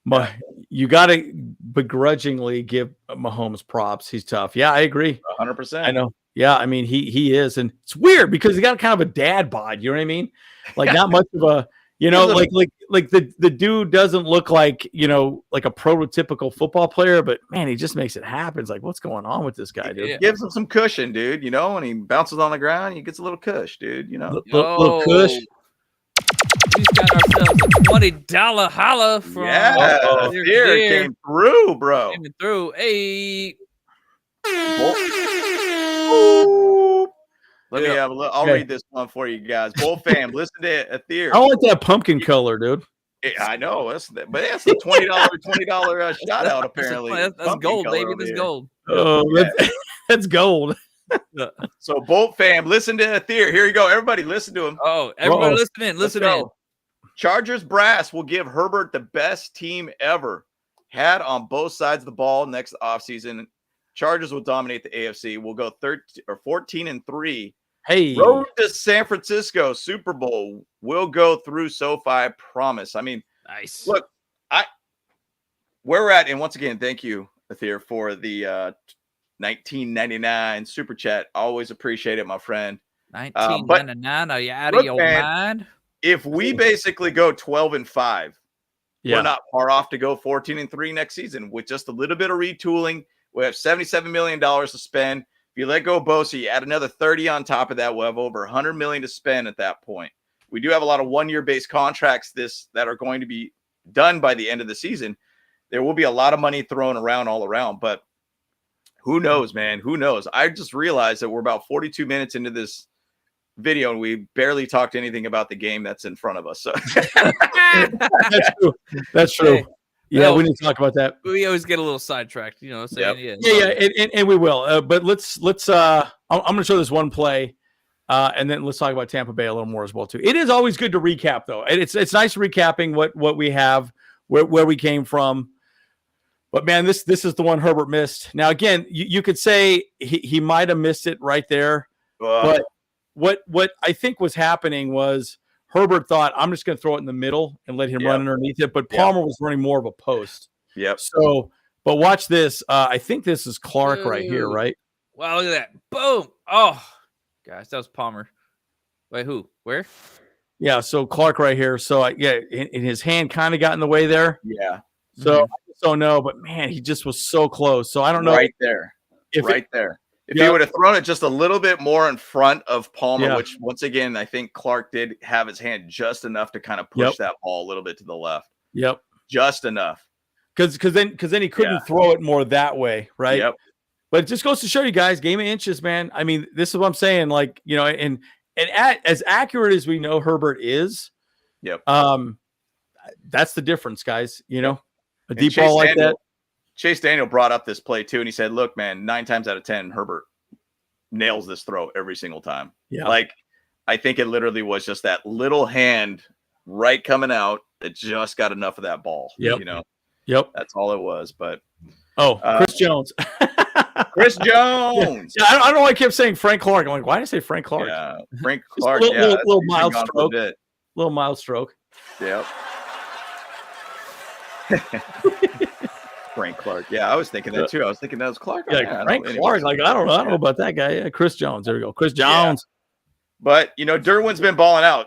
But you got to begrudgingly give Mahomes props. He's tough. Yeah, I agree. 100%. I know. Yeah, I mean, he is. And it's weird because he got kind of a dad bod. You know what I mean? Like, not much of a, you know, like the dude doesn't look like, you know, like a prototypical football player, but man, he just makes it happen. It's like, what's going on with this guy, dude? It gives him some cushion, dude. You know, when he bounces on the ground, he gets a little cush, dude. You know, little cush. We just got ourselves a $20 holla from here it came through, bro. Came through. Hey. I'll read this one for you guys. Bull fam, listen to Aether. I like that pumpkin color, dude. I know, but that's a $20 shout out. Apparently, that's gold, baby. That's gold. Oh, that's gold. So, Bolt fam, listen to Aether. Here you go. Everybody, listen to him. Oh, everybody, listen in. Chargers brass will give Herbert the best team ever had on both sides of the ball next offseason. Chargers will dominate the AFC. We'll go 14-3. Hey, road to San Francisco Super Bowl. We'll go through SoFi. I promise. I mean, nice. Look, where we're at, and once again, thank you, Aether, for the $19.99 super chat. Always appreciate it, my friend. $19.99. Are you out of your mind? If we basically go 12-5, we're not far off to go 14-3 next season with just a little bit of retooling. We have $77 million to spend. If you let go of Bosa, you add another 30 on top of that, we'll have over $100 million to spend at that point. We do have a lot of one-year based contracts that are going to be done by the end of the season. There will be a lot of money thrown around all around, but who knows, man? Who knows? I just realized that we're about 42 minutes into this video and we barely talked anything about the game that's in front of us. So that's true. Yeah, we need to talk about that. We always get a little sidetracked, you know. So and we will. But let's. I'm going to show this one play, and then let's talk about Tampa Bay a little more as well too. It is always good to recap, though. It's nice recapping what we have, where we came from. But man, this is the one Herbert missed. Now again, you could say he might have missed it right there, but what I think was happening was Herbert thought, I'm just going to throw it in the middle and let him run underneath it. But Palmer was running more of a post. Yep. So, but watch this. I think this is Clark right here, right? Wow, look at that. Boom. Oh, gosh, that was Palmer. Wait, who? Where? Yeah, so Clark right here. So, and his hand kind of got in the way there. Yeah. So, I don't know. But, man, he just was so close. So, I don't know. Right there. If he would have thrown it just a little bit more in front of Palmer, which once again, I think Clark did have his hand just enough to kind of push that ball a little bit to the left. Yep. Just enough. Because then he couldn't throw it more that way, right? Yep. But it just goes to show you guys, game of inches, man. I mean, this is what I'm saying. Like, you know, and as accurate as we know Herbert is, that's the difference, guys. You know, a deep ball like that. Chase Daniel brought up this play too, and he said, look, man, 9 times out of 10, Herbert nails this throw every single time. Yeah. Like, I think it literally was just that little hand right coming out that just got enough of that ball. Yep. You know? Yep. That's all it was. But Chris Jones. Chris Jones. Yeah, I don't know why I kept saying Frank Clark. I'm like, why did I say Frank Clark? Yeah, Frank Clark. Little mild stroke. Little mild stroke. Yep. Frank Clark. Yeah, I was thinking that too. I was thinking that was Clark. Yeah, Frank Clark. Like, I don't know about that guy. Yeah, Chris Jones. There we go. Chris Jones. Yeah. But, you know, Derwin's been balling out.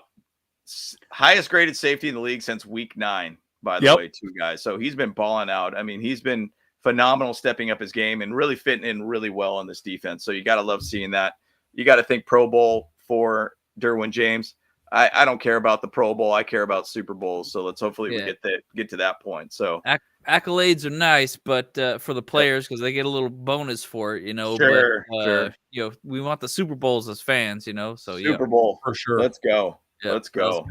Highest graded safety in the league since week 9, by the way, too, guys. So he's been balling out. I mean, he's been phenomenal, stepping up his game and really fitting in really well on this defense. So you got to love seeing that. You got to think Pro Bowl for Derwin James. I don't care about the Pro Bowl. I care about Super Bowls. So let's hopefully we get to that point. So accolades are nice, but for the players, because they get a little bonus for it, Sure, but, we want the Super Bowls as fans, So Super Bowl for sure. Let's go. Yeah, let's go.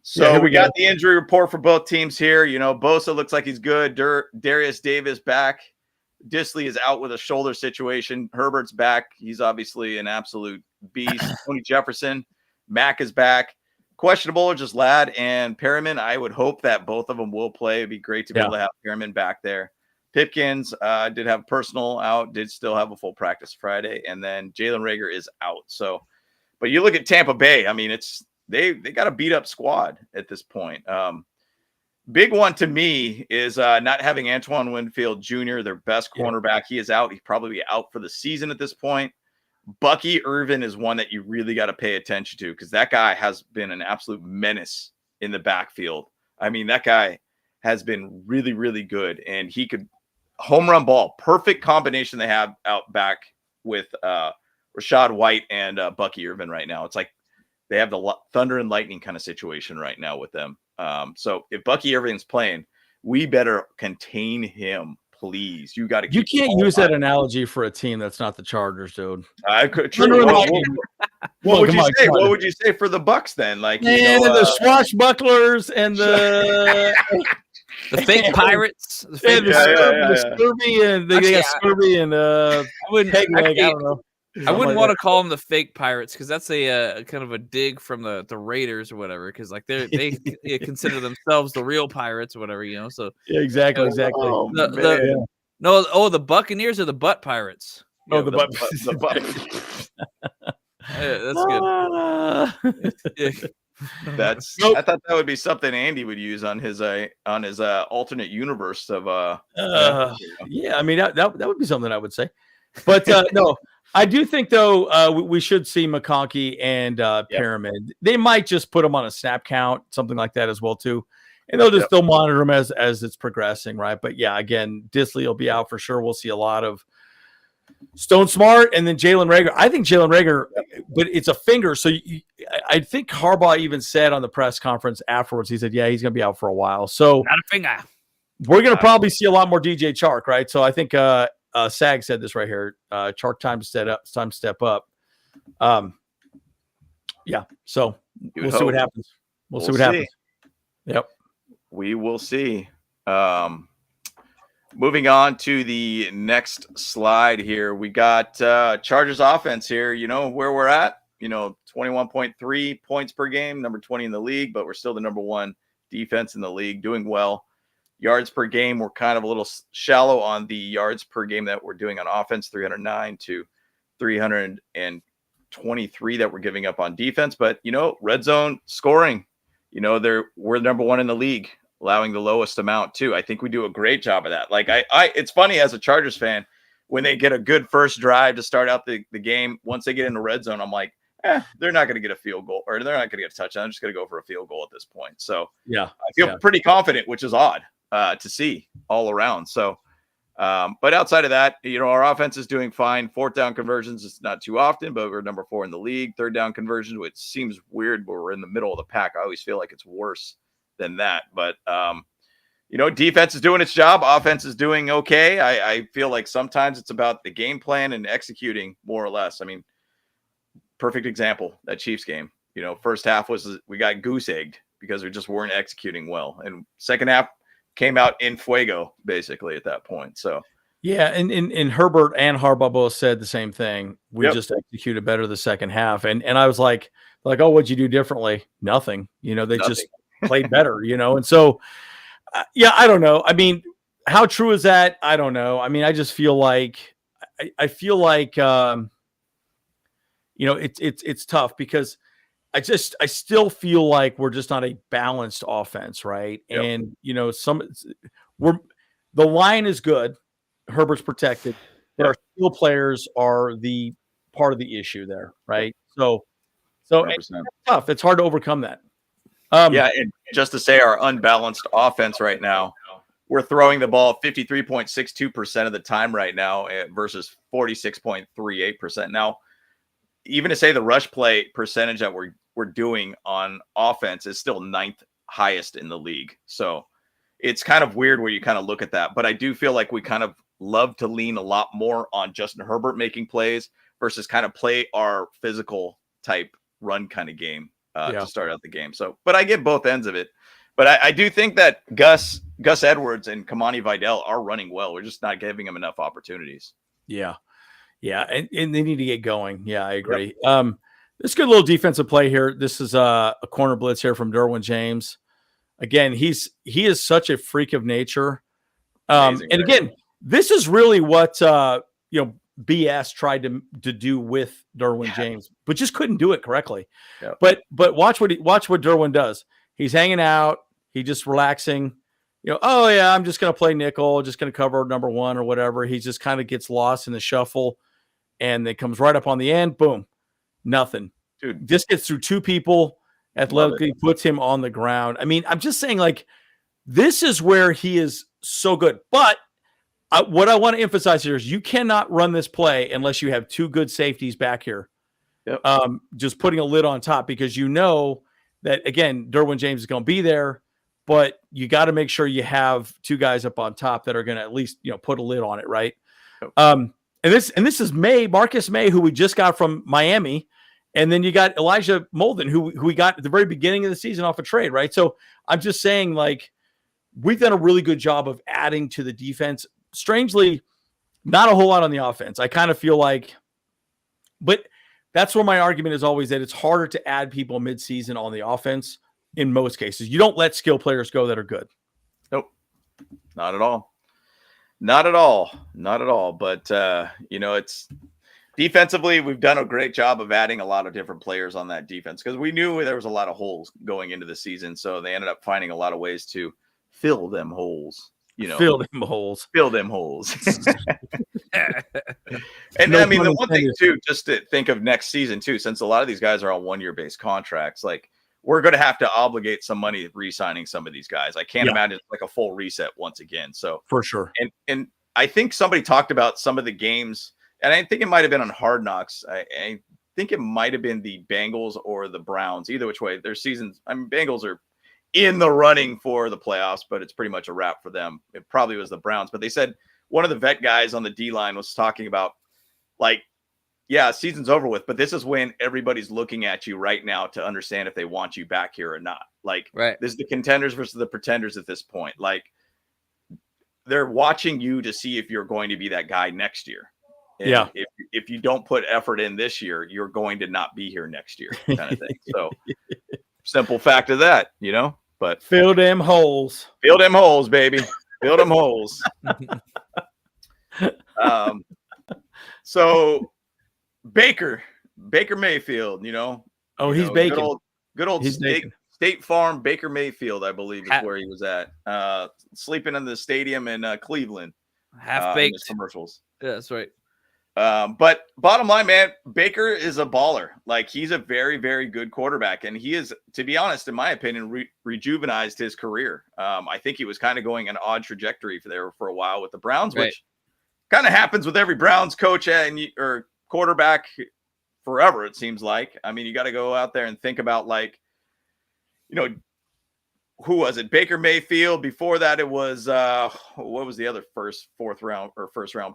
So we got the injury report for both teams here. Bosa looks like he's good. Darius Davis back. Disley is out with a shoulder situation. Herbert's back. He's obviously an absolute beast. Tony Jefferson, Mack is back. Questionable are just Ladd and Perriman. I would hope that both of them will play. It'd be great to be able to have Perriman back there. Pipkins did have personal out, did still have a full practice Friday, and then Jalen Reagor is out. So, but you look at Tampa Bay. I mean, they got a beat up squad at this point. Big one to me is not having Antoine Winfield Jr., their best cornerback. He is out. He's probably out for the season at this point. Bucky Irvin is one that you really got to pay attention to because that guy has been an absolute menace in the backfield. I mean, that guy has been really, really good, and he could home run ball. Perfect combination they have out back with Rashad White and Bucky Irvin right now. It's like they have the thunder and lightning kind of situation right now with them. So if Bucky Irvin's playing, we better contain him, please. You got to. You can't use that analogy for a team that's not the Chargers, dude. I could. What would you say? What would you say for the Bucks then? Like, the swashbucklers and the the fake pirates, the scurvy, and they got scurvy and I don't know. I wouldn't want to call them the fake pirates because that's a kind of a dig from the Raiders or whatever. Because like they consider themselves the real pirates or whatever, So exactly. The Buccaneers are the butt pirates. The butt. That's good. That's. Nope. I thought that would be something Andy would use on his alternate universe of Yeah, I mean that would be something I would say, but no. I do think, though, we should see McConkey and Perriman. They might just put them on a snap count, something like that as well, too. And they'll monitor them as it's progressing, right? But, yeah, again, Disley will be out for sure. We'll see a lot of Stone Smart and then Jalen Reagor. I think Jalen Reagor, but it's a finger. So I think Harbaugh even said on the press conference afterwards, he said, he's going to be out for a while. So not a finger. We're going to probably see a lot more DJ Chark, right? So I think Sag said this right here. Chark time to step up. So we'll see what happens. We'll see what happens. Yep. We will see. Moving on to the next slide here. We got Chargers offense here. Where we're at, 21.3 points per game, number 20 in the league, but we're still the number one defense in the league, doing well. Yards per game, we're kind of a little shallow on the yards per game that we're doing on offense, 309 to 323 that we're giving up on defense. But, red zone scoring, we're number one in the league, allowing the lowest amount too. I think we do a great job of that. Like it's funny as a Chargers fan, when they get a good first drive to start out the game, once they get in the red zone, I'm like, they're not going to get a field goal or they're not going to get a touchdown. I'm just going to go for a field goal at this point. So I feel pretty confident, which is odd to see all around. So, but outside of that, our offense is doing fine. Fourth down conversions, it's not too often, but we're number 4 in the league. Third down conversions, which seems weird, but we're in the middle of the pack. I always feel like it's worse than that. But, defense is doing its job. Offense is doing okay. I feel like sometimes it's about the game plan and executing more or less. I mean, perfect example, that Chiefs game. First half we got goose egged because we just weren't executing well. And second half came out in fuego basically at that point. So and Herbert and Harbaugh both said the same thing. We just executed better the second half. And I was like, oh, what'd you do differently? Nothing. They just played better, and so I don't know. I mean, how true is that? I don't know. I mean, I just feel like it's tough because I still feel like we're just not a balanced offense, right? Yep. And the line is good. Herbert's protected, but our skill players are the part of the issue there, right? So it's tough. It's hard to overcome that. Yeah, and just to say our unbalanced offense right now, we're throwing the ball 53.62% of the time right now versus 46.38%. Now, even to say the rush play percentage that we're doing on offense is still 9th highest in the league. So it's kind of weird where you kind of look at that. But I do feel like we kind of love to lean a lot more on Justin Herbert making plays versus kind of play our physical type run kind of game to start out the game. So, but I get both ends of it. But I do think that Gus Edwards and Kamani Vidal are running well. We're just not giving them enough opportunities. Yeah. Yeah. And they need to get going. Yeah, I agree. Yep. This is a good little defensive play here. This is a corner blitz here from Derwin James. Again, he is such a freak of nature. Amazing, and again, this is really what BS tried to do with Derwin James, but just couldn't do it correctly. Yep. But watch what Derwin does. He's hanging out. He just relaxing. Oh yeah, I'm just going to play nickel, just going to cover number 1 or whatever. He just kind of gets lost in the shuffle, and then comes right up on the end. Boom, nothing. Dude, just gets through 2 people, athletically puts him on the ground. I mean, I'm just saying, like, this is where he is so good. But what I want to emphasize here is you cannot run this play unless you have 2 good safeties back here. Yep. Just putting a lid on top, because that, again, Derwin James is going to be there, but you got to make sure you have 2 guys up on top that are going to at least, put a lid on it. Right. Yep. And this is Marcus May, who we just got from Miami. And then you got Elijah Molden, who we got at the very beginning of the season off a trade. Right. So I'm just saying, like, we've done a really good job of adding to the defense. Strangely, not a whole lot on the offense. I kind of feel like, but that's where my argument is always that it's harder to add people midseason on the offense in most cases. You don't let skill players go that are good. Nope. Not at all. Not at all. Not at all. But, it's defensively, we've done a great job of adding a lot of different players on that defense because we knew there was a lot of holes going into the season. So they ended up finding a lot of ways to fill them holes. Fill them holes. And I mean, the one thing too, just to think of next season too, since a lot of these guys are on 1-year based contracts, like, we're going to have to obligate some money re-signing some of these guys. I can't imagine it's like a full reset once again. So for sure. And I think somebody talked about some of the games, and I think it might've been on Hard Knocks. I think it might've been the Bengals or the Browns, either which way their seasons. I mean, Bengals are in the running for the playoffs, but it's pretty much a wrap for them. It probably was the Browns, but they said one of the vet guys on the D-line was talking about, like, yeah, season's over with, but this is when everybody's looking at you right now to understand if they want you back here or not. Like, this is the contenders versus the pretenders at this point. Like, they're watching you to see if you're going to be that guy next year. And if you don't put effort in this year, you're going to not be here next year, kind of thing. So simple fact of that, but fill them holes, baby. Fill them holes. So Baker Mayfield, he's baking. Good old State Farm Baker Mayfield, I believe is where he was at. Sleeping in the stadium in Cleveland. Half-baked commercials. Yeah, that's right. But bottom line, man, Baker is a baller. Like, he's a very, very good quarterback. And he is, to be honest, in my opinion, rejuvenized his career. I think he was kind of going an odd trajectory for a while with the Browns, which kind of happens with every Browns coach or quarterback forever, it seems like. I mean, you got to go out there and think about, like, who was it? Baker Mayfield. Before that, it was what was the other first round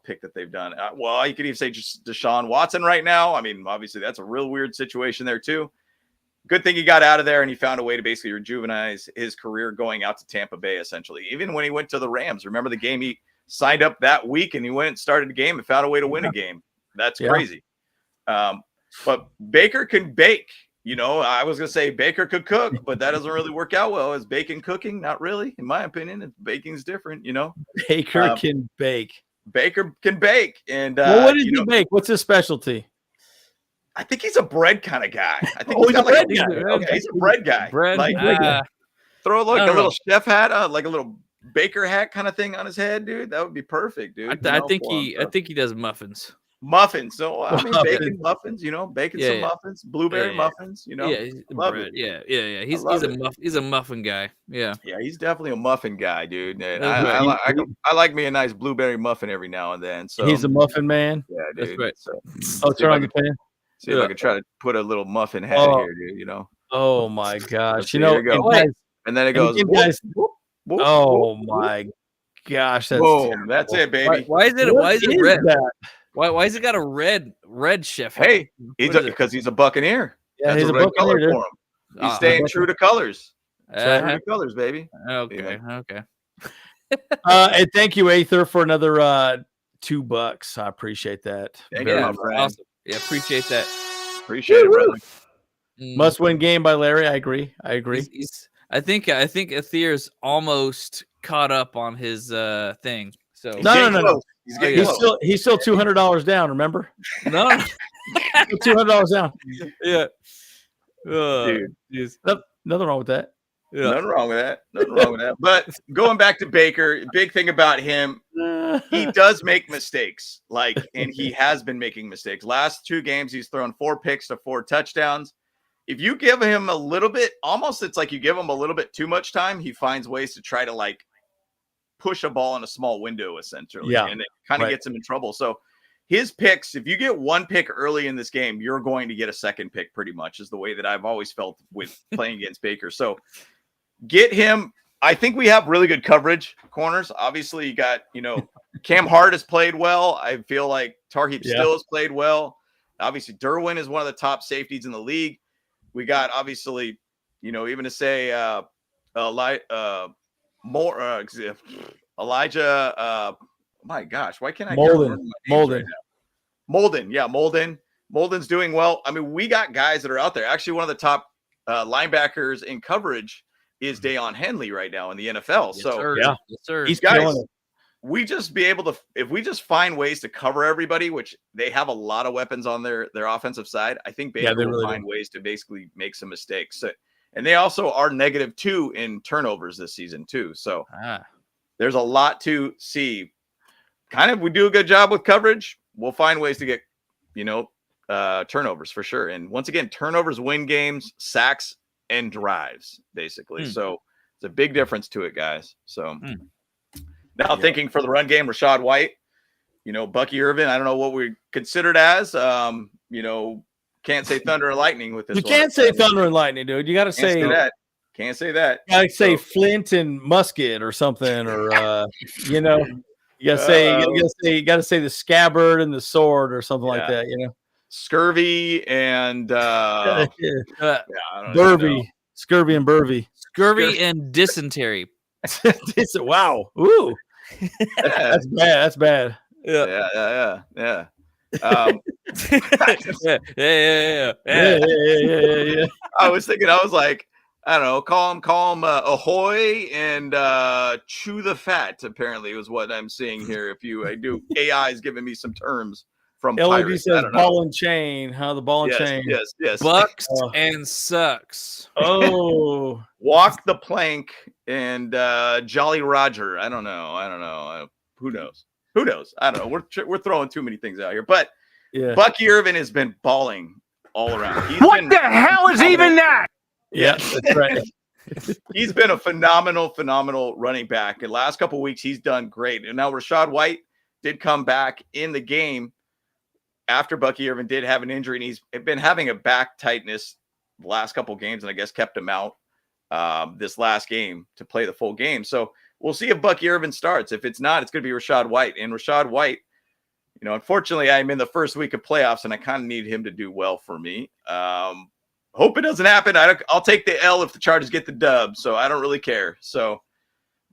pick that they've done? Well, you could even say just Deshaun Watson right now. I mean, obviously that's a real weird situation there too. Good thing he got out of there and he found a way to basically rejuvenize his career going out to Tampa Bay, essentially. Even when he went to the Rams, remember the game he signed up that week and he went and started a game and found a way to win a game. That's crazy. But Baker can bake. I was going to say Baker could cook, but that doesn't really work out well. Is bacon cooking? Not really, in my opinion. Baking's different, Baker can bake. Baker can bake. And what does he bake? What's his specialty? I think he's a bread kind of guy. I think he's a bread guy. Okay, he's a bread guy. Throw a little chef hat, like a little baker hat kind of thing on his head, dude. That would be perfect, dude. I think he does muffins. Muffins. So I mean, bacon muffins. Bacon some muffins, blueberry muffins. Love it. Yeah. He's a muffin guy. Yeah. Yeah, he's definitely a muffin guy, dude. And I like me a nice blueberry muffin every now and then. So he's a muffin man. Yeah, dude. That's right. So turn on the pan. See if I can try to put a little muffin head here, dude. Oh my gosh! There you go. And then it goes. Whoop, whoop, oh my gosh! That's boom. terrible. That's it, baby. Why is it red? Why has it got a red chef? Hey, because he's a Buccaneer. Yeah, that's he's a red color for him. He's staying true to colors. True to colors, baby. Okay. And thank you, Aether, for another $2. I appreciate that. Thank you, my friend. Awesome. Yeah, appreciate that. Appreciate it, brother. Must win game by Larry. I agree. I think Aether's almost caught up on his thing. So no. He's still $200 down. Remember? No, $200 down. Yeah. Dude, nothing wrong with that. Yeah. Nothing wrong with that. But going back to Baker, big thing about him, he does make mistakes. And he has been making mistakes. Last 2 games, he's thrown 4 picks to 4 touchdowns. If you give him a little bit, it's like you give him a little bit too much time, he finds ways to try to push a ball in a small window, essentially. Yeah. And it kind of gets him in trouble. So his picks, if you get 1 pick early in this game, you're going to get a second pick pretty much, is the way that I've always felt with playing against Baker. So get him. I think we have really good coverage corners. Obviously, you got, Cam Hart has played well. I feel like Tarheeb still has played well. Obviously, Derwin is one of the top safeties in the league. We got, obviously, even to say Elijah. My gosh, why can't I? Molden. Yeah, Molden's doing well. I mean, we got guys that are out there. Actually, one of the top linebackers in coverage is Deion Henley right now in the NFL. Yes, sir. He's guys. killing it. We just be able to, if we just find ways to cover everybody, which they have a lot of weapons on their offensive side. I think Baker will find ways to basically make some mistakes. So, and they also are -2 in turnovers this season too. So there's a lot to see. We do a good job with coverage. We'll find ways to get, turnovers for sure. And once again, turnovers win games, sacks, and drives, basically. So it's a big difference to it, guys. So now thinking for the run game, Rachaad White, Bucky Irvin, I don't know what we considered as, can't say thunder and lightning with this. You can't say thunder and lightning, dude. You got to say that. Can't say that. You got to say Flint and musket or something, or you got to say the scabbard and the sword or something like that. Scurvy and Burvy, scurvy and Burvy, scurvy and dysentery. Wow, ooh, that's bad. That's bad. Yeah. Yeah. I was thinking, I was like, I don't know, call him ahoy and chew the fat. Apparently, was what I'm seeing here. AI is giving me some terms from LED Pirates. says ball and chain. The ball and chain. Yes. Bucks and sucks. Oh, walk the plank and Jolly Roger. I don't know. Who knows? I don't know. We're throwing too many things out here, but Bucky Irvin has been balling all around. What the hell is even that? Yeah, that's right. He's been a phenomenal running back. In the last couple of weeks, he's done great. And now Rachaad White did come back in the game after Bucky Irvin did have an injury, and he's been having a back tightness the last couple of games, and I guess kept him out this last game to play the full game. So we'll see if Bucky Irvin starts. If it's not, it's going to be Rachaad White. And Rachaad White, unfortunately, I'm in the first week of playoffs, and I kind of need him to do well for me. Hope it doesn't happen. I'll take the L if the Chargers get the dub, so I don't really care. So,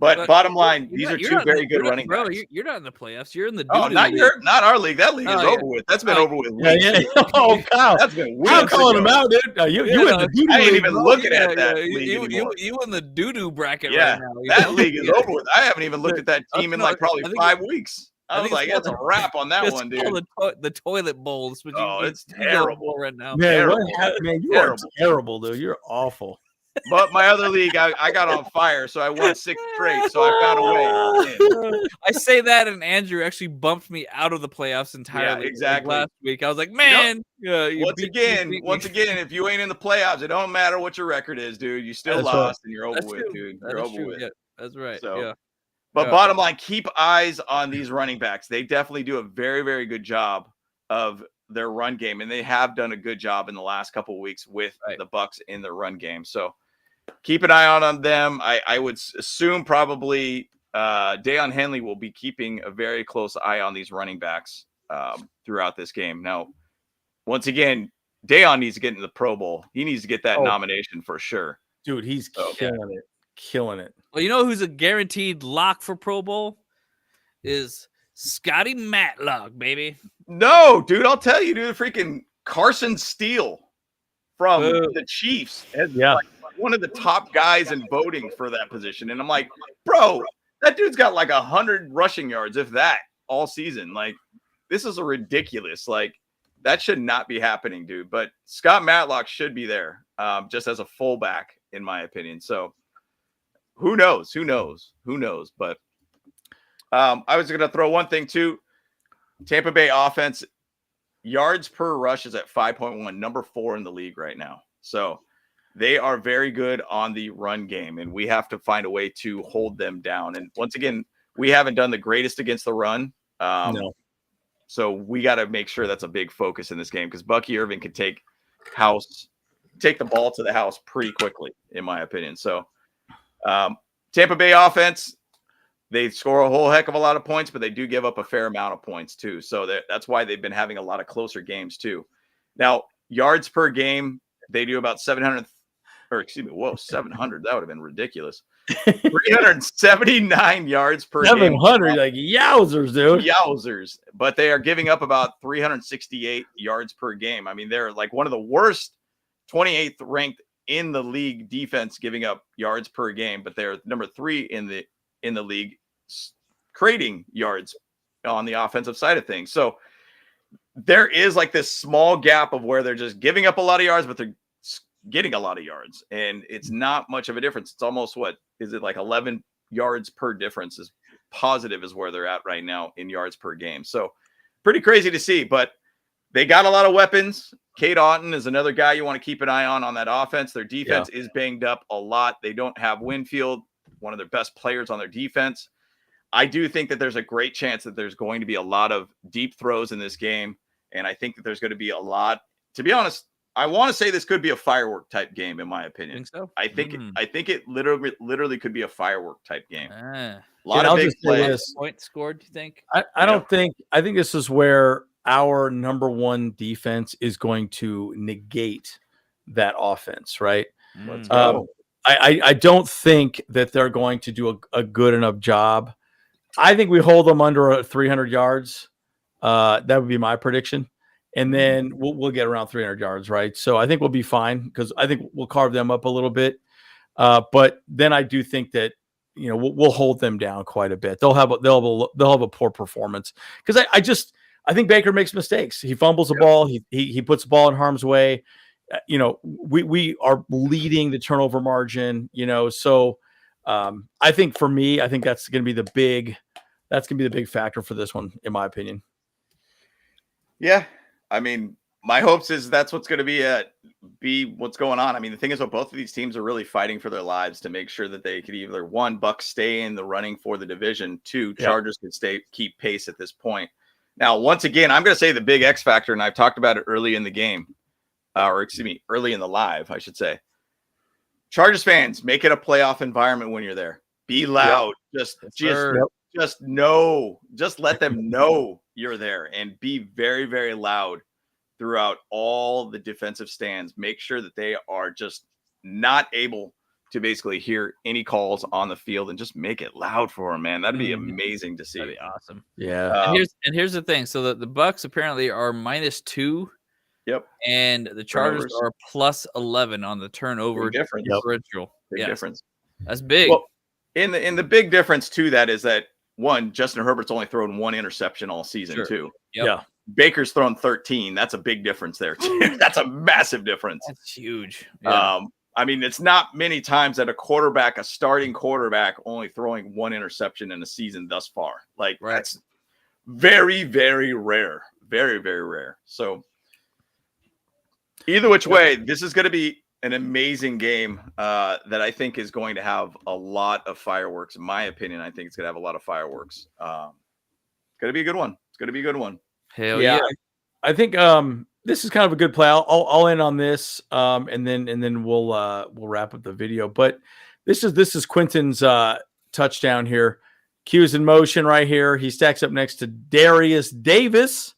but bottom line, these are two very good running backs. Bro, you're not in the playoffs. You're in the not our league. That league is over with. That's been over with. Yeah. Oh, Kyle. That's been weeks I'm calling him out, dude. You in the doo-doo I ain't league, even bro. looking at that league anymore. You in the doo-doo bracket right now. That league is over with. I haven't even looked at that team in probably 5 weeks. I was like, that's a wrap on that one, dude. The toilet bowls. It's terrible right now. Man, terrible. you are terrible, dude. You're awful. But my other league, I got on fire, so I won 6 straight. So I found a way. I say that, and Andrew actually bumped me out of the playoffs entirely. Yeah, exactly. Last week, I was like, man. Once again, if you ain't in the playoffs, it don't matter what your record is, dude. You still lost, and you're over with, dude. You're over with. Yeah, that's right. So, yeah. But bottom line, keep eyes on these running backs. They definitely do a very, very good job of their run game, and they have done a good job in the last couple of weeks with the Bucs in their run game. So keep an eye on them. I would assume probably Deion Henley will be keeping a very close eye on these running backs throughout this game. Now, once again, Deion needs to get into the Pro Bowl. He needs to get that nomination for sure. Dude, he's killing it. Well, you know who's a guaranteed lock for Pro Bowl? Is Scotty Matlock, baby. No, dude, I'll tell you, dude, freaking Carson Steele from the Chiefs. Like one of the top guys in voting for that position. And I'm like, bro, that dude's got like 100 rushing yards, if that, all season. Like, this is a ridiculous. Like, that should not be happening, dude. But Scott Matlock should be there just as a fullback, in my opinion. So who knows? But I was going to throw one thing too. Tampa Bay offense, yards per rush is at 5.1, number 4 in the league right now. So they are very good on the run game, and we have to find a way to hold them down. And once again, we haven't done the greatest against the run. No. So we got to make sure that's a big focus in this game, because Bucky Irving can take the ball to the house pretty quickly, in my opinion. So Tampa Bay offense, they score a whole heck of a lot of points, but they do give up a fair amount of points too. So that's why they've been having a lot of closer games too. Now, yards per game, they do about 700. That would have been ridiculous. 379 yards per 700, game. like yowzers, dude. Yowzers. But they are giving up about 368 yards per game. I mean, they're like one of the worst 28th ranked in the league defense giving up yards per game, but they're number 3 in the league creating yards on the offensive side of things. So there is like this small gap of where they're just giving up a lot of yards, but they're getting a lot of yards, and it's not much of a difference. It's almost, what is it, like 11 yards per difference is positive is where they're at right now in yards per game. So pretty crazy to see, but they got a lot of weapons. Cade Otton is another guy you want to keep an eye on that offense. Their defense is banged up a lot. They don't have Winfield, one of their best players on their defense. I do think that there's a great chance that there's going to be a lot of deep throws in this game. And I think that there's going to be a lot, to be honest, I want to say this could be a firework type game, in my opinion. Think so? I think it literally could be a firework type game. A lot of big plays. Points scored, do you think? I think this is where our number 1 defense is going to negate that offense, right? Let's go. I don't think that they're going to do a good enough job. I think we hold them under 300 yards. That would be my prediction. And then we'll get around 300 yards, right? So I think we'll be fine, because I think we'll carve them up a little bit. But then I do think that, we'll hold them down quite a bit. They'll have a poor performance, because I think Baker makes mistakes. He fumbles the ball. He puts the ball in harm's way. We are leading the turnover margin. So I think for me, I think that's going to be the big factor for this one, in my opinion. Yeah. I mean, my hopes is that's what's going to be what's going on. I mean, the thing is, both of these teams are really fighting for their lives to make sure that they could either, 1, Bucs stay in the running for the division, 2, Chargers could keep pace at this point. Now, once again, I'm going to say the big X factor, and I've talked about it early in the game, early in the live, I should say. Chargers fans, make it a playoff environment when you're there. Be loud. Just let them know you're there, and be very, very loud throughout all the defensive stands. Make sure that they are just not able to basically hear any calls on the field, and just make it loud for them, man. That'd be amazing to see. That'd be awesome. Yeah. And here's the thing. So the Bucs apparently are -2. Yep. And the Chargers are +11 on the turnover differential. Big difference. That's big. Well, in the big difference to that is that, 1, Justin Herbert's only thrown 1 interception all season too. Yep. Yeah. Baker's thrown 13. That's a big difference there too. That's a massive difference. That's huge. Yeah. I mean, it's not many times that a starting quarterback, only throwing one interception in a season thus far. Like that's very, very rare. Very, very rare. So either which way, this is going to be an amazing game that I think is going to have a lot of fireworks. In my opinion, I think it's going to have a lot of fireworks. It's going to be a good one. It's going to be a good one. Hell yeah. I think this is kind of a good play. I'll end on this, and then we'll wrap up the video. But this is Quentin's touchdown here. Q's in motion right here. He stacks up next to Darius Davis,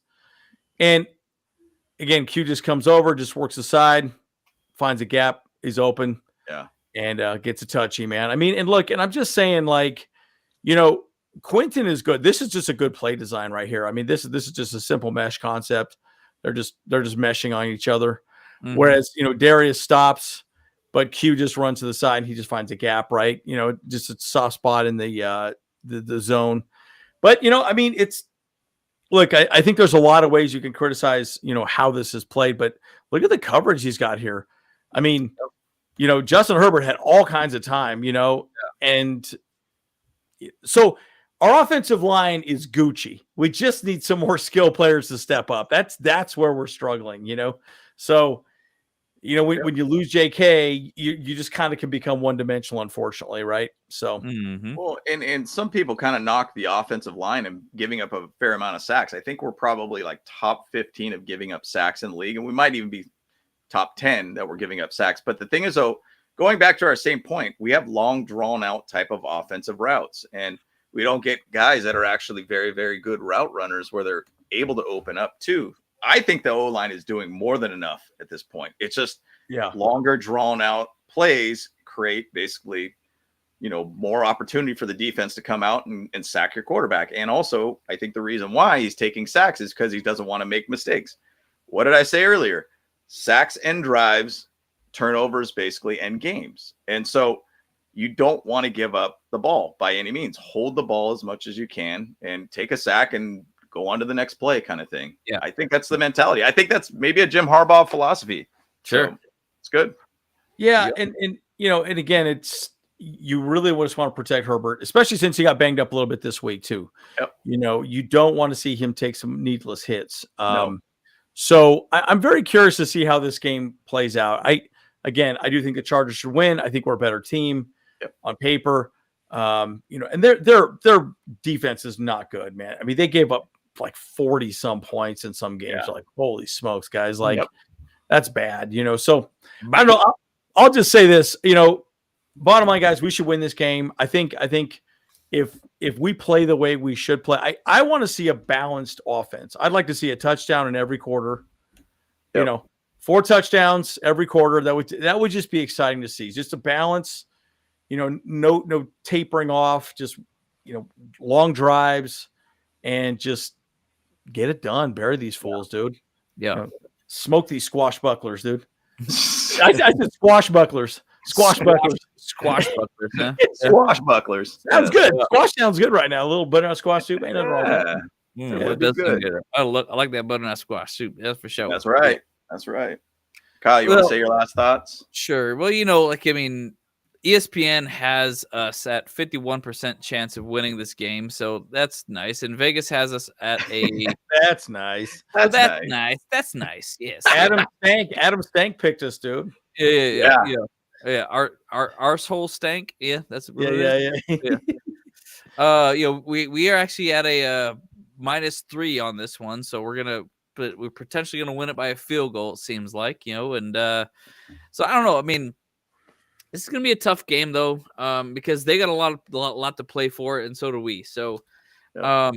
and again, Q just comes over, just works the side, finds a gap, he's open, and gets a touchy, man. I mean, and look, and I'm just saying, like, Quentin is good. This is just a good play design right here. I mean, this is just a simple mesh concept. They're just meshing on each other. Mm-hmm. Whereas, Darius stops, but Q just runs to the side and he just finds a gap, right? Just a soft spot in the zone. But, I mean, I think there's a lot of ways you can criticize, how this is played, but look at the coverage he's got here. I mean, Justin Herbert had all kinds of time, and so our offensive line is Gucci. We just need some more skill players to step up. That's where we're struggling, So, when you lose JK, you just kind of can become one-dimensional, unfortunately, right? So, well, and some people kind of knock the offensive line and giving up a fair amount of sacks. I think we're probably like top 15 of giving up sacks in the league, and we might even be top 10 that we're giving up sacks. But the thing is, though, going back to our same point, we have long, drawn-out type of offensive routes, and we don't get guys that are actually very, very good route runners where they're able to open up too. I think the O-line is doing more than enough at this point. It's just longer drawn out plays create basically, more opportunity for the defense to come out and sack your quarterback. And also, I think the reason why he's taking sacks is because he doesn't want to make mistakes. What did I say earlier? Sacks and drives, turnovers basically end games. And so you don't want to give up the ball by any means. Hold the ball as much as you can and take a sack and go on to the next play kind of thing. Yeah. I think that's the mentality. I think that's maybe a Jim Harbaugh philosophy. Sure. So it's good. Yeah. Yep. And again, you really just want to protect Herbert, especially since he got banged up a little bit this week too. Yep. You don't want to see him take some needless hits. No. So I'm very curious to see how this game plays out. I do think the Chargers should win. I think we're a better team on paper. And their defense is not good, man. I mean, they gave up like 40 some points in some games. Yeah. Like, holy smokes, guys. Like, that's bad, So I don't know. I'll just say this, bottom line, guys, we should win this game. I think if we play the way we should play, I want to see a balanced offense. I'd like to see a touchdown in every quarter, 4 touchdowns every quarter. That would just be exciting to see. Just a balance, no tapering off, just, long drives and just get it done. Bury these fools, dude. Yeah. Smoke these squashbucklers, dude. I said squashbucklers. Squashbucklers. Squashbucklers, huh? Swashbucklers. Sounds good. Squash sounds good right now. A little butternut squash soup. Ain't nothing wrong with that. It does sound good. I like that butternut squash soup. That's for sure. That's right. That's right. Kyle, you want to say your last thoughts? Sure. Well, ESPN has us at 51% chance of winning this game, so that's nice. And Vegas has us at a. That's nice. That's nice. That's nice. Yes. Adam Stank picked us, dude. Yeah. Our arsehole stank. Yeah, that's what it is. We are actually at a -3 on this one, so we're potentially gonna win it by a field goal. It seems like, and so I don't know. I mean, this is gonna be a tough game though, because they got a lot to play for, and so do we. So, it's a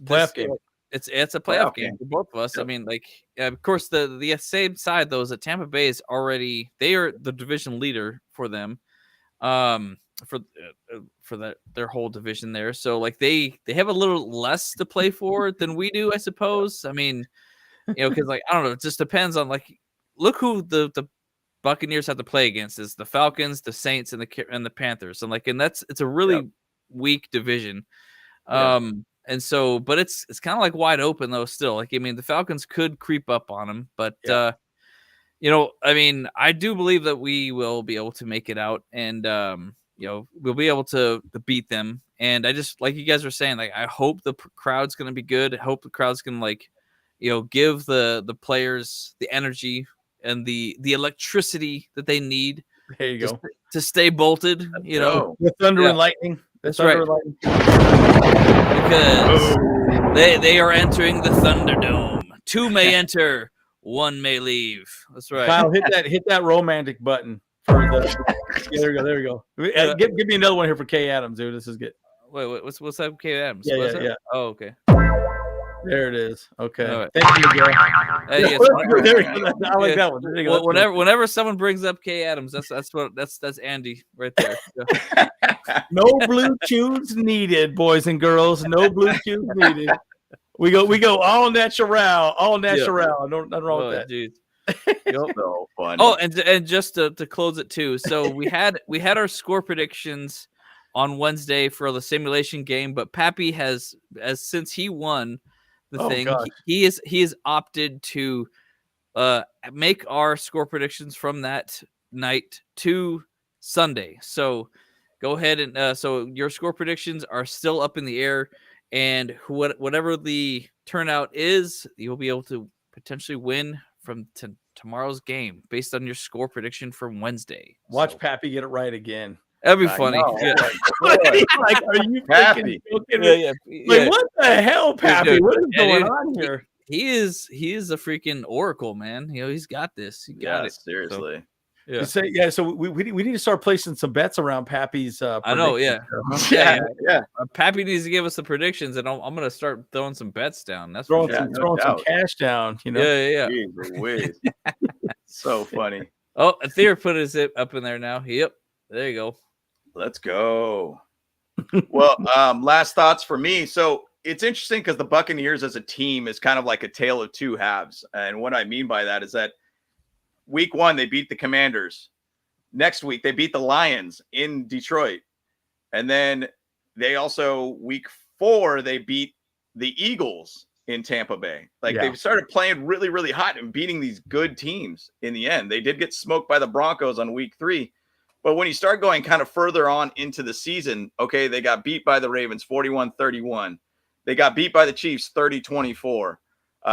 playoff game. It's a playoff game for both of us. Yep. I mean, of course, the same side though is that Tampa Bay is already they are the division leader for them, for their whole division there. So they have a little less to play for than we do, I suppose. I mean, because I don't know, it just depends on look who the Buccaneers have to play against is the Falcons, the Saints, and the Panthers, and it's a really weak division. And so, but it's kind of wide open though still. The Falcons could creep up on them, but I mean, I do believe that we will be able to make it out, and we'll be able to beat them. And I just, like you guys were saying, like, I hope the crowd's going to be good. I hope the crowd's going to give the players the energy and the electricity that they need. There you go. To stay bolted, the thunder and lightning. That's right. Because they are entering the Thunderdome. 2 may enter, 1 may leave. That's right. Kyle, hit that romantic button for the. There we go. Give me another one here for Kay Adams, dude. This is good. Wait, what's that? Kay Adams? Yeah. Oh, okay. There it is. Okay. Right. Thank you, Miguel. Yes, there we go. I like that one. There you go. Whenever someone brings up Kay Adams, that's Andy right there. Yeah. No Bluetooths needed, boys and girls. No Bluetooth needed. We go all natural. Nothing wrong with that. Dude. So fun. Oh, and just to close it too. So we had our score predictions on Wednesday for the simulation game, but Pappy has since he won the thing, he has opted to make our score predictions from that night to Sunday. So go ahead and so your score predictions are still up in the air, and whatever the turnout is, you'll be able to potentially win from tomorrow's game based on your score prediction from Wednesday. Watch Pappy get it right again. That'd be funny. Yeah. Like, are you Pappy? Yeah. Like, what the hell, Pappy? Dude, what is going on here? He is a freaking oracle, man. He's got this. He got it. Seriously. So we need to start placing some bets around Pappy's. I know, yeah. Yeah. Pappy needs to give us the predictions, and I'm gonna start throwing some bets down. That's throwing for sure. some cash down. Yeah. Jeez, so funny. Oh, Aether put his up in there now. Yep, there you go. Let's go. Well, last thoughts for me. So it's interesting because the Buccaneers as a team is kind of like a tale of two halves, and what I mean by that is that week 1, they beat the Commanders. Next week, they beat the Lions in Detroit. And then they also, week 4, they beat the Eagles in Tampa Bay. They started playing really, really hot and beating these good teams in the end. They did get smoked by the Broncos on week 3. But when you start going kind of further on into the season, okay, they got beat by the Ravens 41-31. They got beat by the Chiefs 30-24.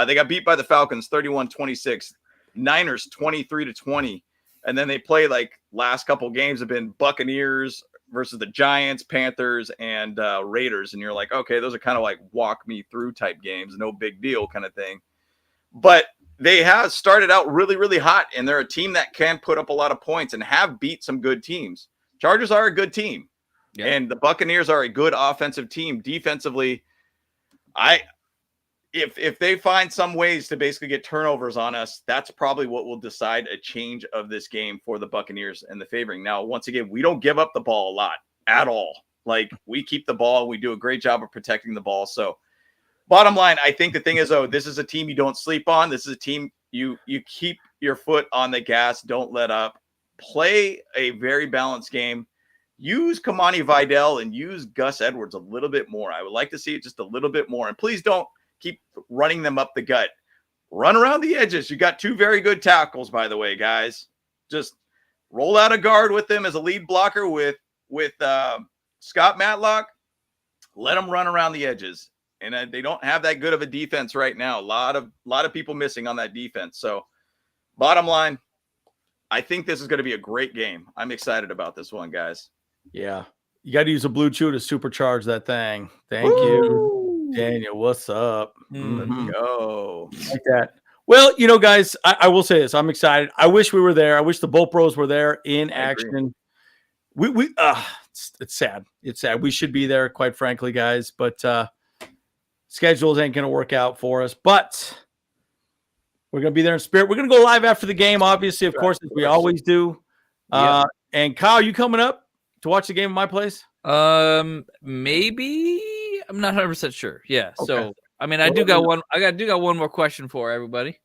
They got beat by the Falcons 31-26. Niners 23-20, and then they play last couple games have been Buccaneers versus the Giants, Panthers, and Raiders, and you're like, okay, those are kind of like walk me through type games, no big deal kind of thing. But they have started out really, really hot, and they're a team that can put up a lot of points and have beat some good teams. Chargers are a good team, and the Buccaneers are a good offensive team. Defensively, If they find some ways to basically get turnovers on us, that's probably what will decide a change of this game for the Buccaneers and the favoring. Now, once again, we don't give up the ball a lot at all. We keep the ball. We do a great job of protecting the ball. So bottom line, I think the thing is, this is a team you don't sleep on. This is a team you keep your foot on the gas. Don't let up. Play a very balanced game. Use Kamani Vidal and use Gus Edwards a little bit more. I would like to see it just a little bit more. And please don't keep running them up the gut. Run around the edges. You got 2 very good tackles, by the way, guys. Just roll out a guard with them as a lead blocker with Scott Matlock. Let them run around the edges. And they don't have that good of a defense right now. A lot of people missing on that defense. So bottom line, I think this is going to be a great game. I'm excited about this one, guys. Yeah. You got to use a blue chew to supercharge that thing. Thank you. Daniel, what's up? Let's go. Like that. Well, guys, I will say this. I'm excited. I wish we were there. I wish the Bolt Bros were there in action. It's sad. It's sad. We should be there, quite frankly, guys. But schedules ain't going to work out for us. But we're going to be there in spirit. We're going to go live after the game, obviously, of course, as we always do. And Kyle, you coming up to watch the game at my place? Maybe. I'm not 100% sure. Yeah. Okay. So, I mean, I do got one more question for everybody.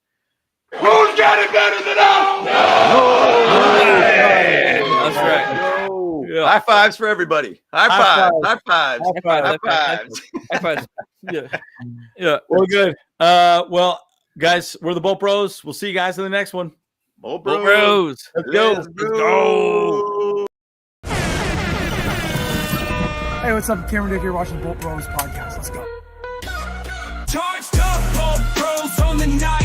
Who's got it better than us? That's right. Yeah. High fives for everybody. High fives. Yeah. Well, good. Well, guys, we're the Bolt Bros. We'll see you guys in the next one. Bolt Bolt Bros. Bros. Let's go. Hey, what's up? Cameron Dick here watching the Bolt Bros podcast. Let's go. Charged up, Bolt Bros on the night.